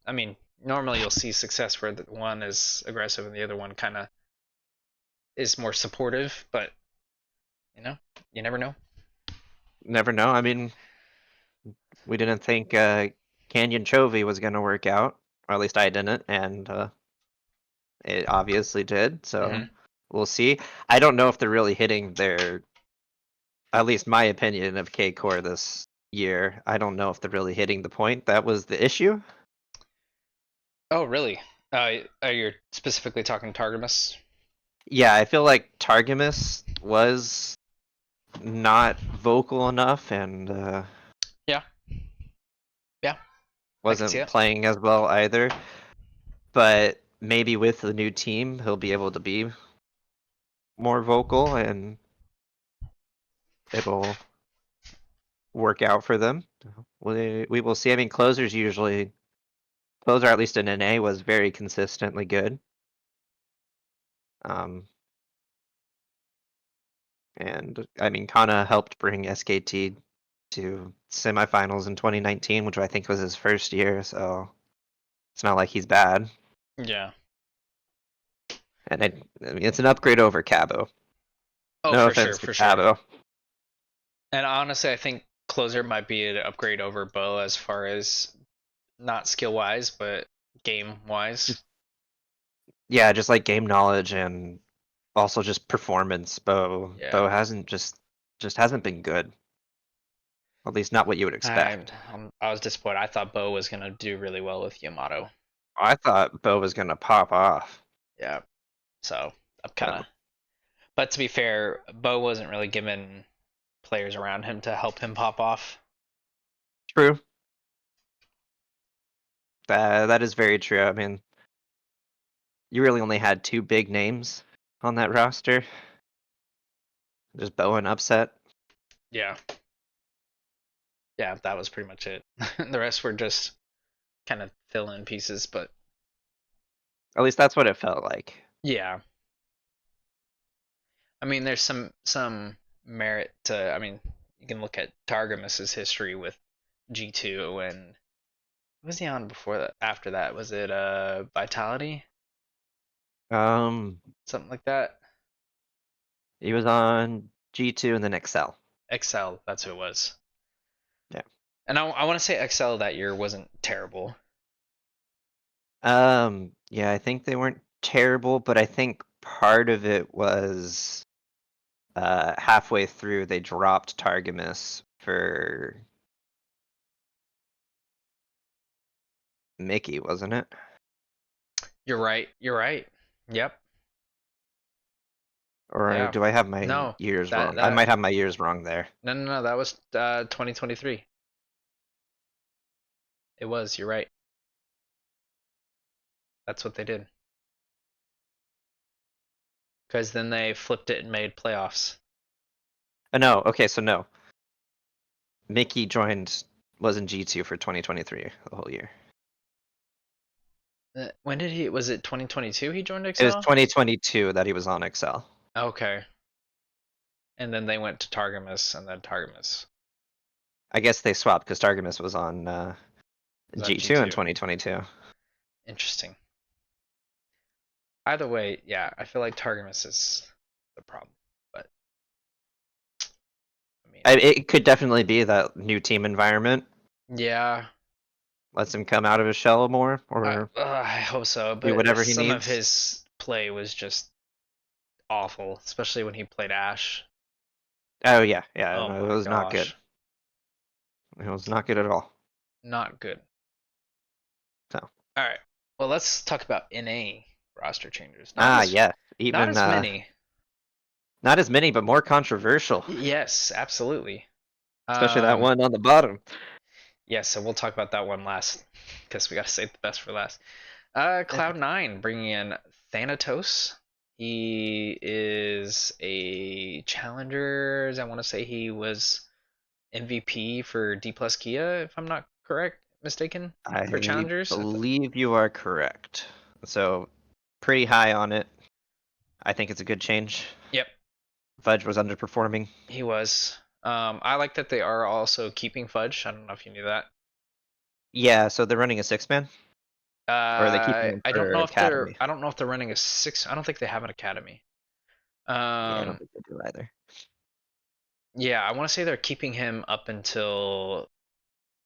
I mean, normally you'll see success where the one is aggressive and the other one kind of is more supportive, but you know, you never know. Never know. I mean, we didn't think Canyon Chovy was going to work out, or at least I didn't, and it obviously did. So Mm-hmm. we'll see. I don't know if they're really hitting their, at least my opinion of K Core this year. I don't know if they're really hitting the point. That was the issue. Oh, really? You're specifically talking Targamas? Yeah, I feel like Targamas was not vocal enough and Yeah, yeah, I can see wasn't it. playing as well either. But maybe with the new team, he'll be able to be more vocal and it'll work out for them. We will see. I mean, closer at least in NA was very consistently good. Um, and I mean, Kana helped bring SKT to semifinals in 2019, which I think was his first year. So it's not like he's bad. Yeah. And I mean, it's an upgrade over Cabo. Oh, No for sure, offense to for sure. Cabo. And honestly, I think Closer might be an upgrade over Bo as far as not skill wise, but game wise. Yeah, just like game knowledge and also just performance. Bo Yeah. hasn't just hasn't been good. At least not what you would I expect. I was disappointed. I thought Bo was gonna do really well with Yamato. I thought Bo was gonna pop off. Yeah. So I'm kind So of. But to be fair, Bo wasn't really given players around him to help him pop off. true. That is very true. I mean, you really only had two big names on that roster. Just Bo and Upset. Yeah. Yeah, that was pretty much it. The rest were just kind of fill in pieces, but At least that's what it felt like. yeah. I mean, there's some merit to. I mean, you can look at Targamas's history with G2 and what was he on before that? After that, was it Vitality, Um, something like that? he was on G2 and then Excel. Excel, that's who it was. Yeah. And I want to say Excel that year wasn't terrible. Yeah, I think they weren't terrible, but I think part of it was halfway through they dropped Targamas for Mickey, wasn't it? You're right. You're right. Yep. Or Yeah. do I have my No, years that wrong? I that might have my years wrong there. no. That was 2023. It was. You're right. That's what they did. Because then they flipped it and made playoffs. Oh, no, okay, so no. Mickey was in G2 for 2023 the whole year. When did he? Was it 2022? He joined It was Excel. 2022 that he was on Excel. Okay. And then they went to Targamas, and then Targamas I guess they swapped because Targamas was on was on G2 in G2. 2022. Interesting. Either way, yeah, I feel like Targamas is the problem. But I mean, It could definitely be that new team environment yeah, lets him come out of his shell more or I hope so. do But whatever he some of needs. his play was just awful, especially when he played Ash. Oh yeah, yeah, Oh no, it my was not good. gosh, It was not good at all. not good. So All right, well let's talk about NA roster changes. yeah, Not even as many. not as many, but more controversial, Yes, absolutely. especially that Um, one on the bottom. yeah, so we'll talk about that one last because we got to save the best for last. Cloud9 bringing in Thanatos. He is a challenger. I want to say he was MVP for D plus Kia, if I'm not mistaken, for I challengers. believe you are correct. So pretty high on it. I think it's a good change. Yep, Fudge was underperforming. he was. I like that they are also keeping Fudge. I don't know if you knew that. Yeah, so they're running a six man, or are they keeping him I don't for know if they're. academy? I don't know if they're running a six. I don't think they have an academy. Yeah, I don't Um, think they do either. yeah, I want to say they're keeping him up until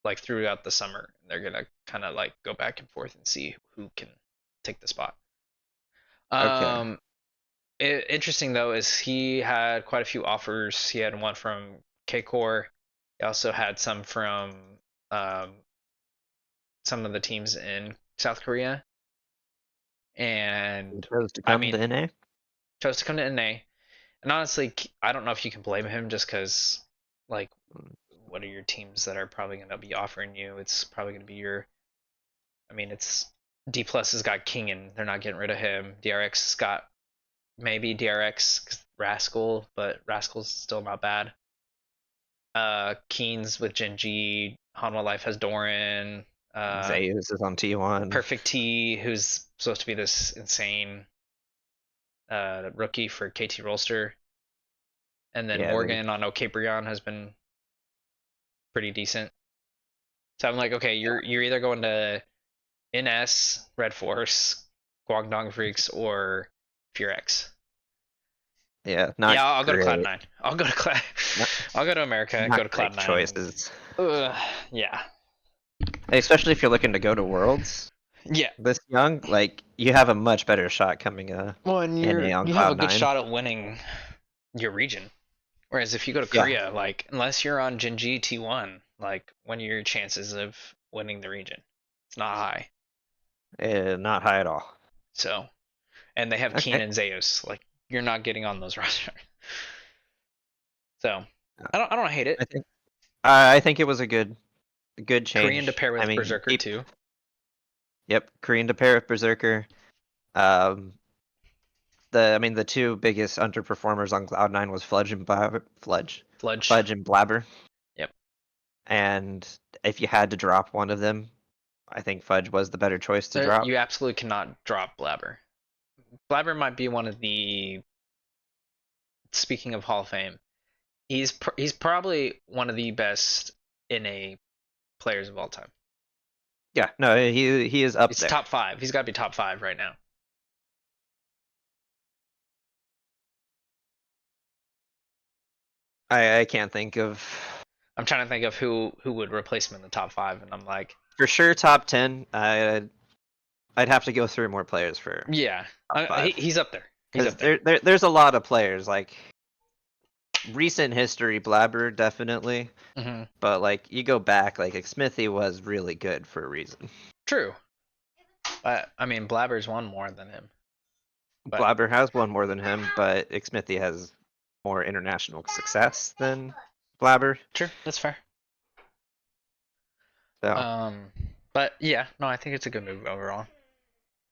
like throughout the summer. They're gonna kind of like go back and forth and see who can take the spot. Okay. Um, Interesting though is he had quite a few offers. He had one from K-Core. He also had some from um, some of the teams in South Korea, He and chose to I come to mean, NA. chose to come to NA. And honestly, I don't know if you can blame him just because, like, what are your teams that are probably going to be offering you? It's probably going to be your. I mean, it's D Plus has got King and they're not getting rid of him. DRX has got maybe DRX Rascal, but Rascal's still not bad. Keen's with Genji. Hanwha Life has Doran. Zeus is on T1. Perfect T, who's supposed to be this insane rookie for KT Rolster. And then Yeah, Morgan on Ocaprion has been pretty decent. So I'm like, okay, you're either going to NS, Red Force, Guangdong Freaks, or Furex. yeah, not Yeah, I'll go to great. Cloud9. I'll go to Cloud. Not, I'll go to America. Go not to great Cloud9. choices. Yeah, Especially if you're looking to go to Worlds yeah. this young, like you have a much better shot coming Well, and NA on you have a Cloud good Nine. shot at winning your region. Whereas if you go to Yeah, Korea, like unless you're on Genji T1, like what are your chances of winning the region? It's not high. not high at all. So, and they have Keen Okay, and Zeus. Like you're not getting on those rosters. So, I don't hate it. I think I think it was a good Korean to change. pair I with mean, Berserker too. yep, Korean to pair with Berserker. Um, the two biggest underperformers on Cloud9 was Fludge. Fudge and Blabber. Yep. And if you had to drop one of them, I think Fudge was the better choice to drop. You absolutely cannot drop Blabber. Blabber might be one of the. Speaking of Hall of Fame, he's probably one of the best NA players of all time. Yeah, no, he is up He's there. top five. He's got to be top five right now. I can't think of I'm trying to think of who would replace him in the top five, and I'm like, for sure top 10. I'd have to go through more players for yeah, top five he's up there. He's because up there. there's a lot of players like recent history. Blabber definitely, Hmm. but like you go back, like Smithy was really good for a reason. True. I mean, Blabber's won more than him, but Blabber has won more than him, but Smithy has more international success than Blabber. true. That's fair. So Um, but yeah, no, I think it's a good move overall.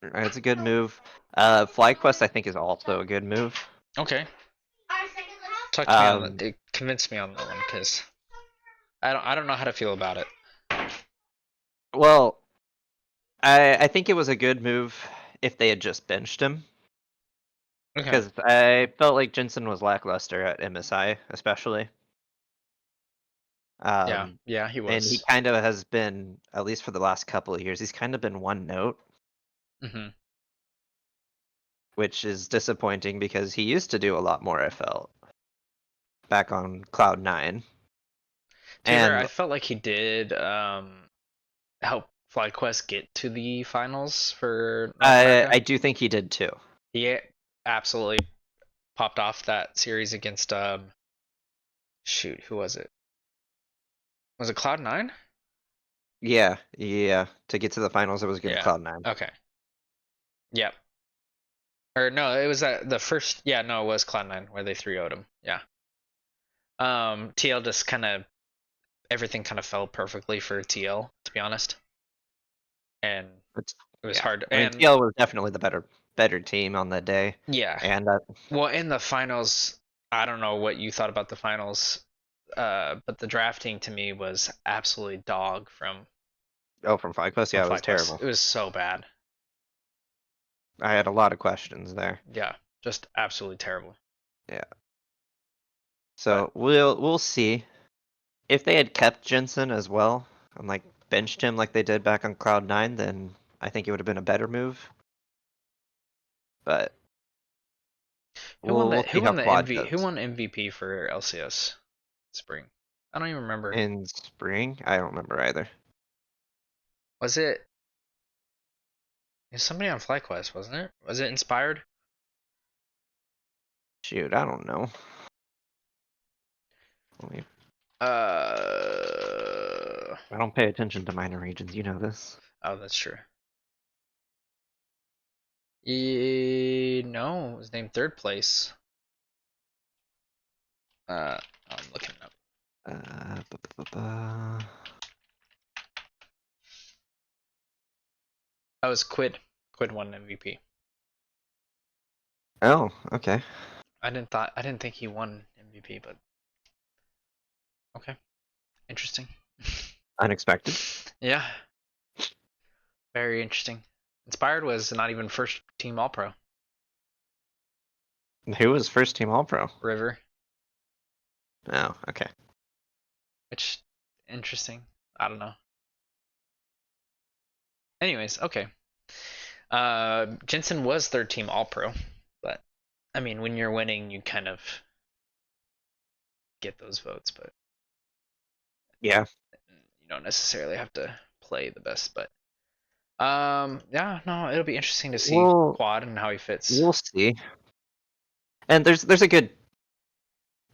it's a good move. FlyQuest I think is also a good move. Okay, talk to me on that. Um, It convinced me on that one because I don't know how to feel about it. well, I think it was a good move if they had just benched him. Okay. Because I felt like Jensen was lackluster at MSI, especially. Yeah. Um, Yeah, he and he was. kind of has been, at least for the last couple of years, he's kind of been one note, Hmm. which is disappointing because he used to do a lot more, I felt, back on Cloud9. To be fair, I And felt like he did help FlyQuest get to the finals for North America. I do think he did too. He absolutely popped off that series against shoot, who was it? Was it Cloud9? Yeah, yeah. To get to the finals, it was against Yeah. Cloud9. Okay. Yep. Or no, it was the first. Yeah, no, it was Cloud9 where they 3-0'd him. Yeah. TL just kind of everything kind of fell perfectly for TL, to be honest, and It's, it was yeah, hard. I mean, And TL was definitely the better team on that day. yeah, And well, in the finals, I don't know what you thought about the finals, but the drafting to me was absolutely dog oh, from FlyQuest, from yeah, it was FlyQuest. terrible. It was so bad. I had a lot of questions there. Yeah, just absolutely terrible. Yeah. But So we'll see if they had kept Jensen as well and like benched him like they did back on Cloud9, then I think it would have been a better move. But we'll see how Quad Who does won MVP for LCS spring? I don't even remember. in spring. I don't remember either. Was it somebody on FlyQuest, wasn't it? Was it Inspired? Shoot, I don't know. I don't pay attention to minor regions. You know this. Oh, that's true. No, it was named third place. I'm looking it up. Uh, bu- bu- bu- bu- That was Quid. Quid won MVP. Oh, okay. I didn't think he won MVP, but okay, interesting. Unexpected. Yeah, very interesting. Inspired was not even first team All Pro. Who was first team All Pro? River, Oh, okay. which interesting. I don't know. Anyways, okay. Jensen was third team All Pro, but I mean, when you're winning, you kind of get those votes, but Yeah. you don't necessarily have to play the best. But yeah, no, it'll be interesting to see We'll Quad and how he fits. we'll see. And there's a good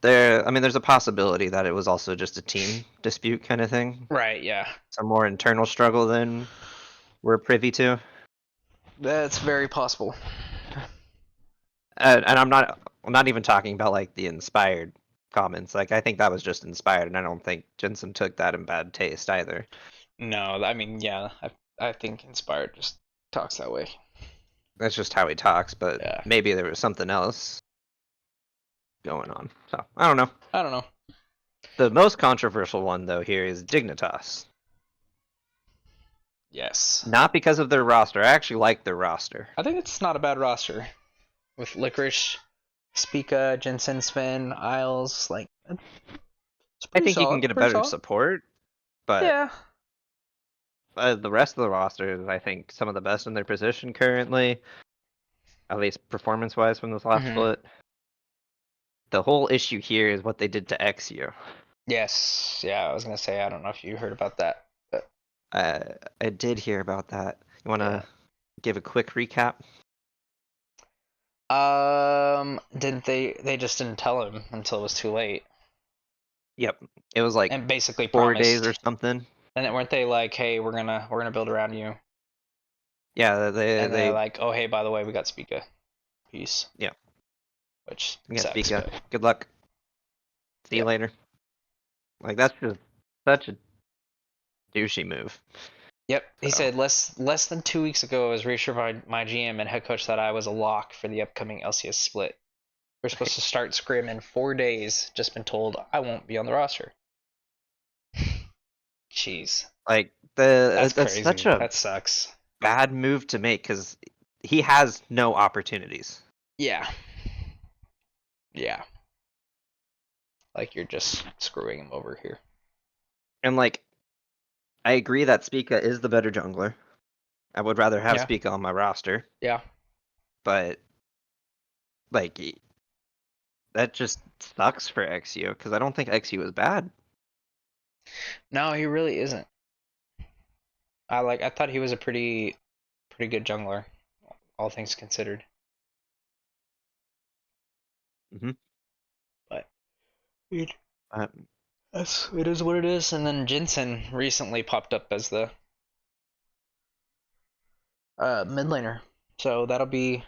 there. I mean, there's a possibility that it was also just a team dispute kind of thing. Right? Yeah, Some more internal struggle than we're privy to. that's very possible. And I'm not even talking about like the inspired comments. Like I think that was just inspired, and I don't think Jensen took that in bad taste either. No, I mean, yeah, I think Inspired just talks that way. That's just how he talks, but Yeah, maybe there was something else going on. So I don't know. I don't know. The most controversial one though here is Dignitas. Yes, Not because of their roster. I actually like their roster. I think it's not a bad roster with Licorice, Spica, Jensen, Sven, Isles. Like, it's I pretty think you can solid. get a Pretty better solid. support, but Yeah. the rest of the roster is, I think, some of the best in their position currently, at least performance-wise from this last Mm-hmm. split. The whole issue here is what they did to XU. Yes. Yeah, I was gonna say I don't know if you heard about that, but I did hear about that. You want yeah. to give a quick recap? Didn't they just didn't tell him until it was too late, Yep. It was like and basically 4 days or promised. something. And then weren't they like, hey, we're gonna build around you, Yeah, and they're like, oh hey, by the way, we got Spica. Peace. yeah. Which Yeah, sucks, Speaka. but Good luck. See you yeah. later. Like that's just such a douchey move. Yep. He So said less than 2 weeks ago, I was reassured by my GM and head coach that I was a lock for the upcoming LCS split. We're supposed to start scrim in 4 days. Just been told I won't be on the roster. Jeez, like that's that's such crazy. a That sucks. bad move to make because he has no opportunities. Yeah, yeah. Like you're just screwing him over here. And like I agree that Spica is the better jungler. I would rather have Yeah, Spica on my roster, yeah. but like that just sucks for XU because I don't think XU is bad. No, he really isn't. I thought he was a pretty good jungler, all things considered. Hmm. But it, Uh, it is what it is. And then Jensen recently popped up as the mid laner, so that'll be.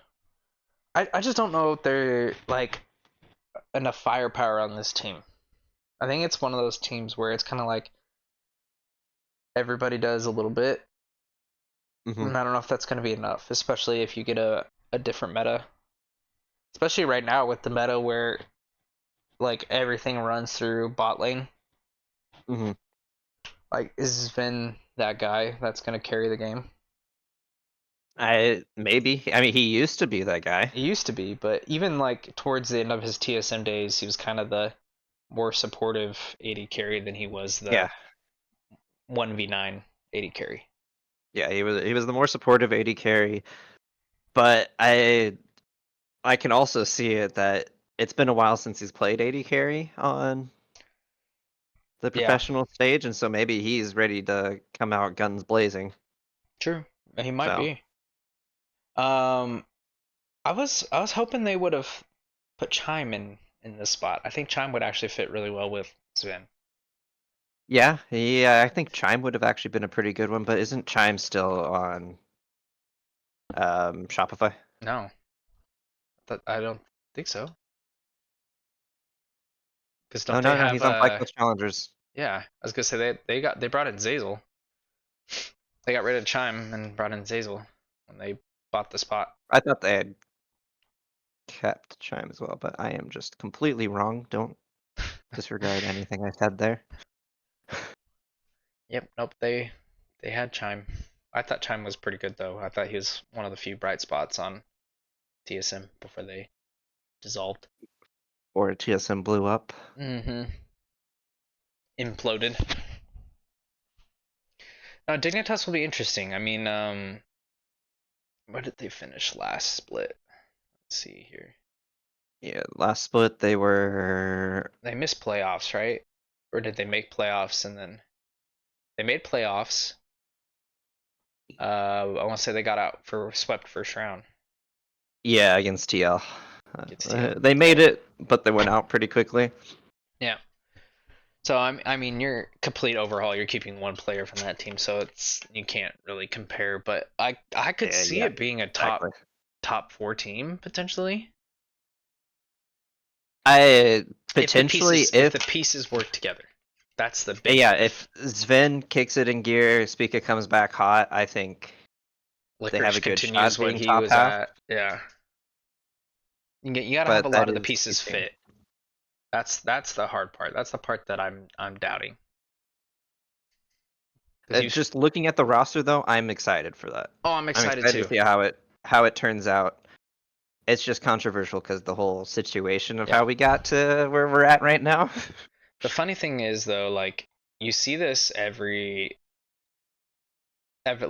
I just don't know if they're like enough firepower on this team. I think it's one of those teams where it's kind of like everybody does a little bit. hmm. And I don't know if that's going to be enough, especially if you get a different meta. Especially right now with the meta where like everything runs through bot lane. Hmm. Like is Sven that guy that's going to carry the game? I maybe. I mean, he used to be that guy. He used to be, but even like towards the end of his TSM days, he was kind of the more supportive AD carry than he was the Yeah, 1v9 AD carry. yeah. He was the more supportive AD carry, but I can also see it that it's been a while since he's played AD carry on the Yeah, professional stage, and so maybe he's ready to come out guns blazing. true. He might So be. Um, I was hoping they would have. put Chime in this spot. I think Chime would actually fit really well with Sven. Yeah, I think Chime would have actually been a pretty good one, but isn't Chime still on Shopify? No, I don't think so. Because Oh don't they no, have he's on Flyquest Challengers. yeah, I was gonna say they brought in Zazel. They got rid of Chime and brought in Zazel when they bought the spot. I thought they had kept Chime as well, but I am just completely wrong. Don't disregard anything I said there. Yep, nope, they had Chime. I thought Chime was pretty good though. I thought he was one of the few bright spots on TSM before they dissolved. Or TSM blew up. Mm-hmm. Imploded. Dignitas will be interesting. I mean, where did they finish last split? Let's see here. Yeah, last split they were. They missed playoffs, right? Or did they make playoffs and then they made playoffs? I want to say they got out for swept first round Yeah, against TL. against TL. They made it, but they went out pretty quickly. Yeah. So I mean, you're complete overhaul. You're keeping one player from that team, so it's you can't really compare. But I could see Yeah, it being a exactly. top four team potentially I if the potentially pieces work together. That's the big yeah, if. if Sven kicks it in gear, Spica comes back hot, I think they have Licorice a good shot continues at what being he top was half. at. Yeah, you gotta have a But that lot of the is to be pieces seen. fit. That's the hard part. That's the part that I'm doubting because you. Just looking at the roster though, I'm excited for that. Oh, I'm I'm excited excited to too. see how it turns out. It's just controversial because the whole situation of Yeah. how we got to where we're at right now. The funny thing is though, like you see this at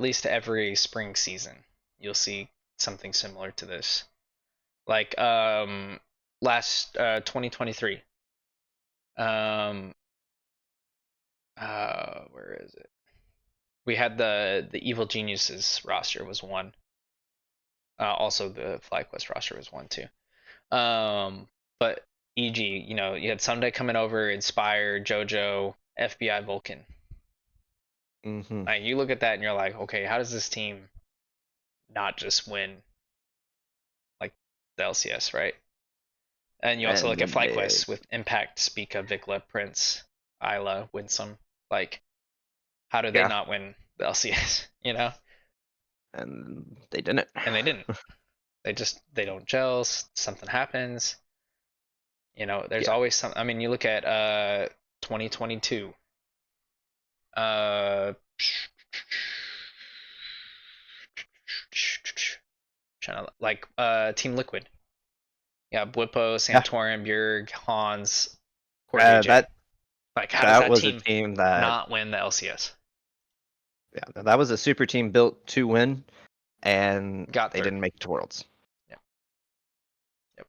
least every spring season. You'll see something similar to this. Like last 2023. Um where is it? We had the Evil Geniuses roster was one. Also the FlyQuest roster was one too. But e.g., you had Sunday coming over, Inspire, JoJo, FBI, Vulcan. hmm Like you look at that and you're like, okay, how does this team not just win like the LCS, right? And you also look at And FlyQuest with Impact, Spica, Vikla, Prince, Isla, Winsome. Like, how do they yeah, not win the LCS? and they didn't. And they didn't. They don't gel. Something happens. There's Yeah, always some. I mean, you look at 2022. Uh, trying to like Team Liquid. Yeah, Bwipo, yeah. Santorin, Bjerg, Hans, Core DJ. That Like, how does that that was a team team that not win the LCS? yeah, that was a super team built to win, and Got they third. didn't make it to Worlds. Yep. Yep.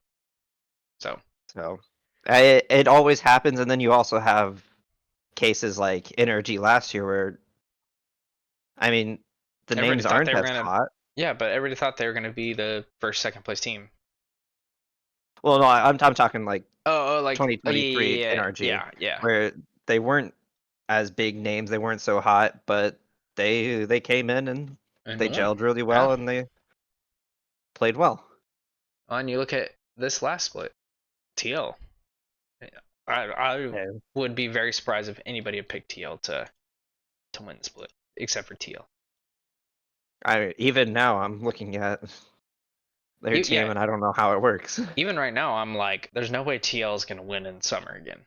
So So it always happens, and then you also have cases like Energy last year, where I mean, the everybody names thought aren't they were as gonna. hot. Yeah, but everybody thought they were gonna be the first, second place team. Well, no, I'm talking like Oh, like oh, yeah, 2023 yeah, NRG, yeah, yeah. where they weren't as big names, they weren't so hot, but they came in and And they won. gelled really Yeah. well and they played well. And you look at this last split, TL. I And would be very surprised if anybody had picked TL to win the split, except for TL. even now I'm looking at their team Yeah, and I don't know how it works. even right now, I'm like, there's no way TL is gonna win in summer again.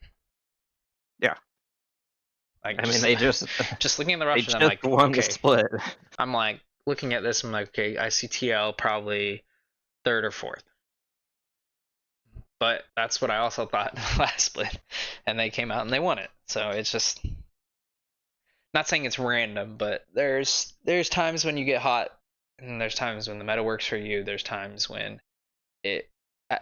Yeah, Like I mean just just looking at the they roster, I'm just like, won the okay. split. I'm like looking at this, I'm like, okay, I see TL probably third or fourth. But that's what I also thought in the last split, and they came out and they won it. So it's just not saying it's random, but there's times when you get hot, and there's times when the meta works for you. There's times when it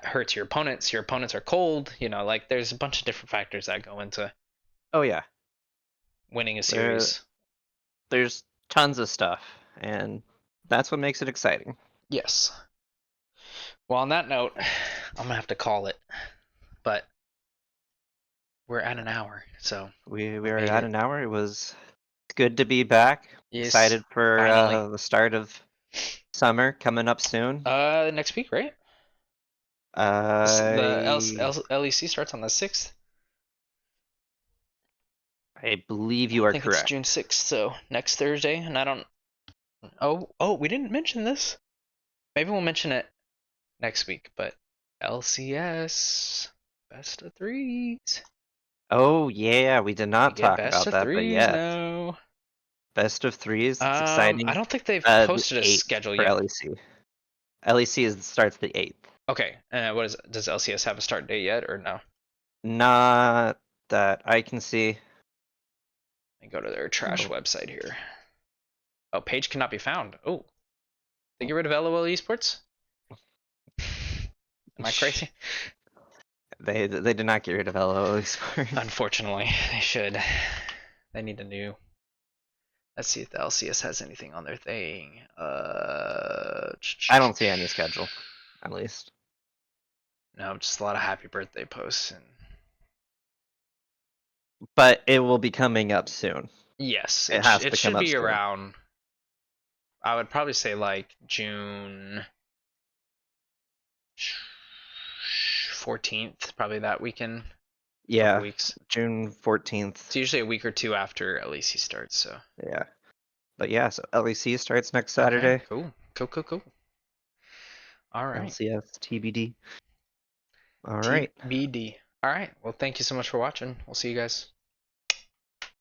hurts your opponents. Your opponents are cold. Like there's a bunch of different factors that go into Oh yeah, winning a there series. there's tons of stuff, and that's what makes it exciting. Yes. Well, on that note, I'm gonna have to call it, but we're at an hour, so We we are made at it. an hour. It was good to be back. Yes, Excited for finally. the start of summer coming up soon. Next week, right? I LEC starts on the 6th. I believe I you are think it's June correct. 6th, so next Thursday. And I don't. Oh, we didn't mention this. Maybe we'll mention it next week. But LCS best of threes. Oh yeah, we did We not get talk best about of that, but threes yes, now. best of threes. It's I exciting. don't think they've The posted a 8th schedule for yet. LEC. LEC starts the 8th. Okay, what is it? Does LCS have a start date yet or no? Not that I can see. Let me go to their trash Oh, website here. Oh, page cannot be found. Oh, they get rid of LOL Esports? Am I crazy? they did not get rid of LOL Esports. Unfortunately, they should. They need a new. Let's see if the LCS has anything on their thing. I don't see any schedule, at least. No, just a lot of happy birthday posts and But it will be coming up soon. yes, It has it to come should up be soon. around. I would probably say like June 14th, probably that weekend, couple Yeah, weeks. June 14th. It's usually a week or two after LEC starts. So Yeah. But yeah, so LEC starts next okay, Saturday. cool. All right, LCS TBD. All right. TBD. All right. Well, thank you so much for watching. We'll see you guys.